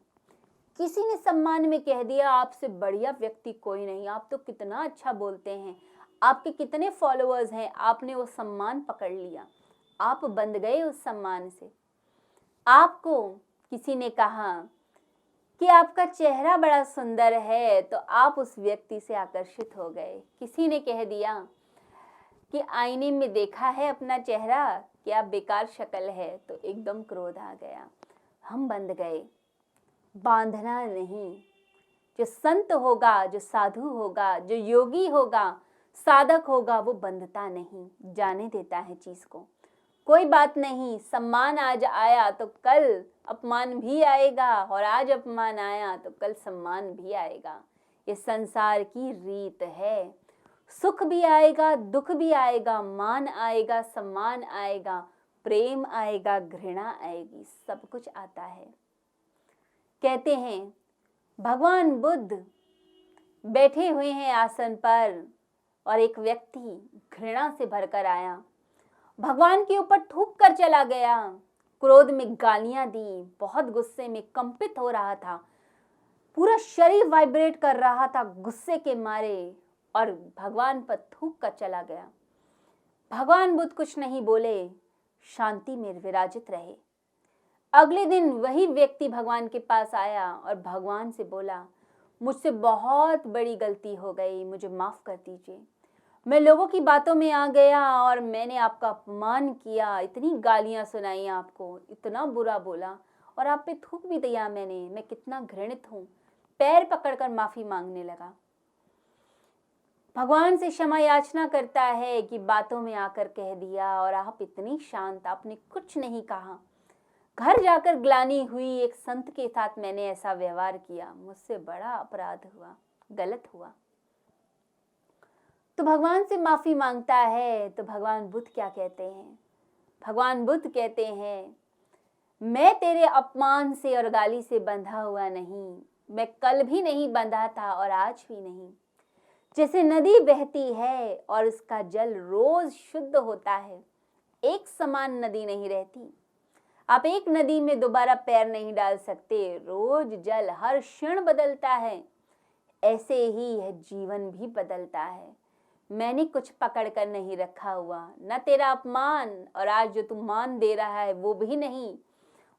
किसी ने सम्मान में कह दिया, आपसे बढ़िया व्यक्ति कोई नहीं, आप तो कितना अच्छा बोलते हैं, आपके कितने फॉलोअर्स हैं, आपने वो सम्मान पकड़ लिया, आप बंध गए उस सम्मान से। आपको किसी ने कहा कि आपका चेहरा बड़ा सुंदर है, तो आप उस व्यक्ति से आकर्षित हो गए। किसी ने कह दिया कि आईने में देखा है अपना चेहरा, क्या बेकार शक्ल है, तो एकदम क्रोध आ गया। हम बंध गए। बांधना नहीं। जो संत होगा, जो साधु होगा, जो योगी होगा, साधक होगा, वो बंधता नहीं, जाने देता है चीज को। कोई बात नहीं, सम्मान आज आया तो कल अपमान भी आएगा, और आज अपमान आया तो कल सम्मान भी आएगा। ये संसार की रीत है। सुख भी आएगा, दुख भी आएगा, मान आएगा, सम्मान आएगा, प्रेम आएगा, घृणा आएगी, सब कुछ आता है। कहते हैं भगवान बुद्ध बैठे हुए हैं आसन पर, और एक व्यक्ति घृणा से भरकर आया, भगवान के ऊपर थूक कर चला गया, क्रोध में गालियां दी, बहुत गुस्से में कंपित हो रहा था, पूरा शरीर वाइब्रेट कर रहा था गुस्से के मारे, और भगवान पर थूक कर चला गया। भगवान बुद्ध कुछ नहीं बोले, शांति में विराजित रहे। अगले दिन वही व्यक्ति भगवान के पास आया और भगवान से बोला, मुझसे बहुत बड़ी गलती हो गई, मुझे माफ कर दीजिए। मैं लोगों की बातों में आ गया और मैंने आपका अपमान किया, इतनी गालियां सुनाई आपको, इतना बुरा बोला, और आप पे थूक भी दिया मैंने। मैं कितना घृणित हूँ। पैर पकड़कर माफी मांगने लगा। भगवान से क्षमा याचना करता है कि बातों में आकर कह दिया, और आप इतनी शांत, आपने कुछ नहीं कहा। घर जाकर ग्लानि हुई, एक संत के साथ मैंने ऐसा व्यवहार किया, मुझसे बड़ा अपराध हुआ, गलत हुआ। तो भगवान से माफी मांगता है। तो भगवान बुद्ध क्या कहते हैं? भगवान बुद्ध कहते हैं, मैं तेरे अपमान से और गाली से बंधा हुआ नहीं, मैं कल भी नहीं बंधा था और आज भी नहीं। जैसे नदी बहती है और उसका जल रोज शुद्ध होता है, एक समान नदी नहीं रहती। आप एक नदी में दोबारा पैर नहीं डाल सकते, रोज जल हर क्षण बदलता है। ऐसे ही यह जीवन भी बदलता है। मैंने कुछ पकड़ कर नहीं रखा हुआ, न तेरा अपमान, और आज जो तू मान दे रहा है वो भी नहीं।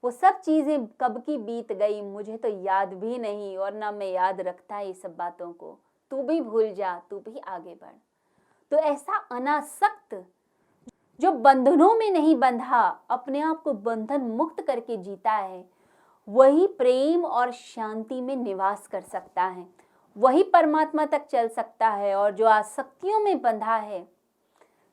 वो सब चीजें कब की बीत गई, मुझे तो याद भी नहीं, और ना मैं याद रखता ये सब बातों को। तू भी भूल जा, तू भी आगे बढ़। तो ऐसा अनासक्त जो बंधनों में नहीं बंधा, अपने आप को बंधन मुक्त करके जीता है, वही प्रेम और शांति में निवास कर सकता है, वही परमात्मा तक चल सकता है। और जो आसक्तियों में बंधा है,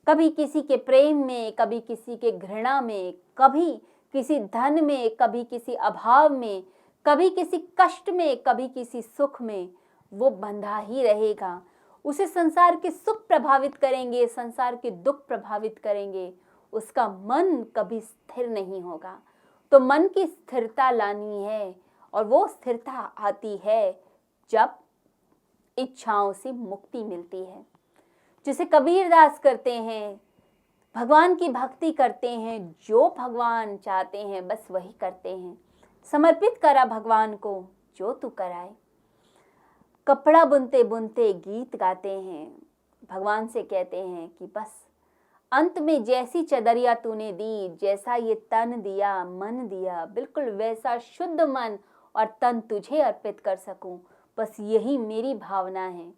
कभी किसी के प्रेम में, कभी किसी के घृणा में, कभी किसी धन में, कभी किसी अभाव में, कभी किसी कष्ट में, कभी किसी सुख में, वो बंधा ही रहेगा। उसे संसार के सुख प्रभावित करेंगे, संसार के दुख प्रभावित करेंगे, उसका मन कभी स्थिर नहीं होगा। तो मन की स्थिरता लानी है, और वो स्थिरता आती है जब इच्छाओं से मुक्ति मिलती है। जिसे कबीरदास करते हैं, भगवान की भक्ति करते हैं, जो भगवान चाहते हैं बस वही करते हैं। समर्पित करा भगवान को जो तू कराए। कपड़ा बुनते बुनते गीत गाते हैं, भगवान से कहते हैं कि बस अंत में जैसी चदरिया तूने दी, जैसा ये तन दिया, मन दिया, बिल्कुल वैसा शुद्ध मन और तन तुझे अर्पित कर सकूं, बस यही मेरी भावना है।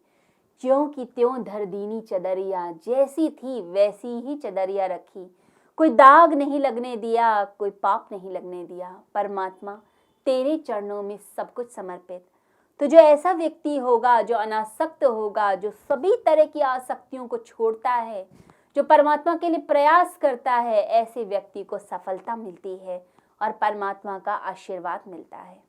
ज्यों की त्यों धर दीनी चदरिया, जैसी थी वैसी ही चदरिया रखी, कोई दाग नहीं लगने दिया, कोई पाप नहीं लगने दिया। परमात्मा तेरे चरणों में सब कुछ समर्पित। तो जो ऐसा व्यक्ति होगा, जो अनासक्त होगा, जो सभी तरह की आसक्तियों को छोड़ता है, जो परमात्मा के लिए प्रयास करता है, ऐसे व्यक्ति को सफलता मिलती है और परमात्मा का आशीर्वाद मिलता है।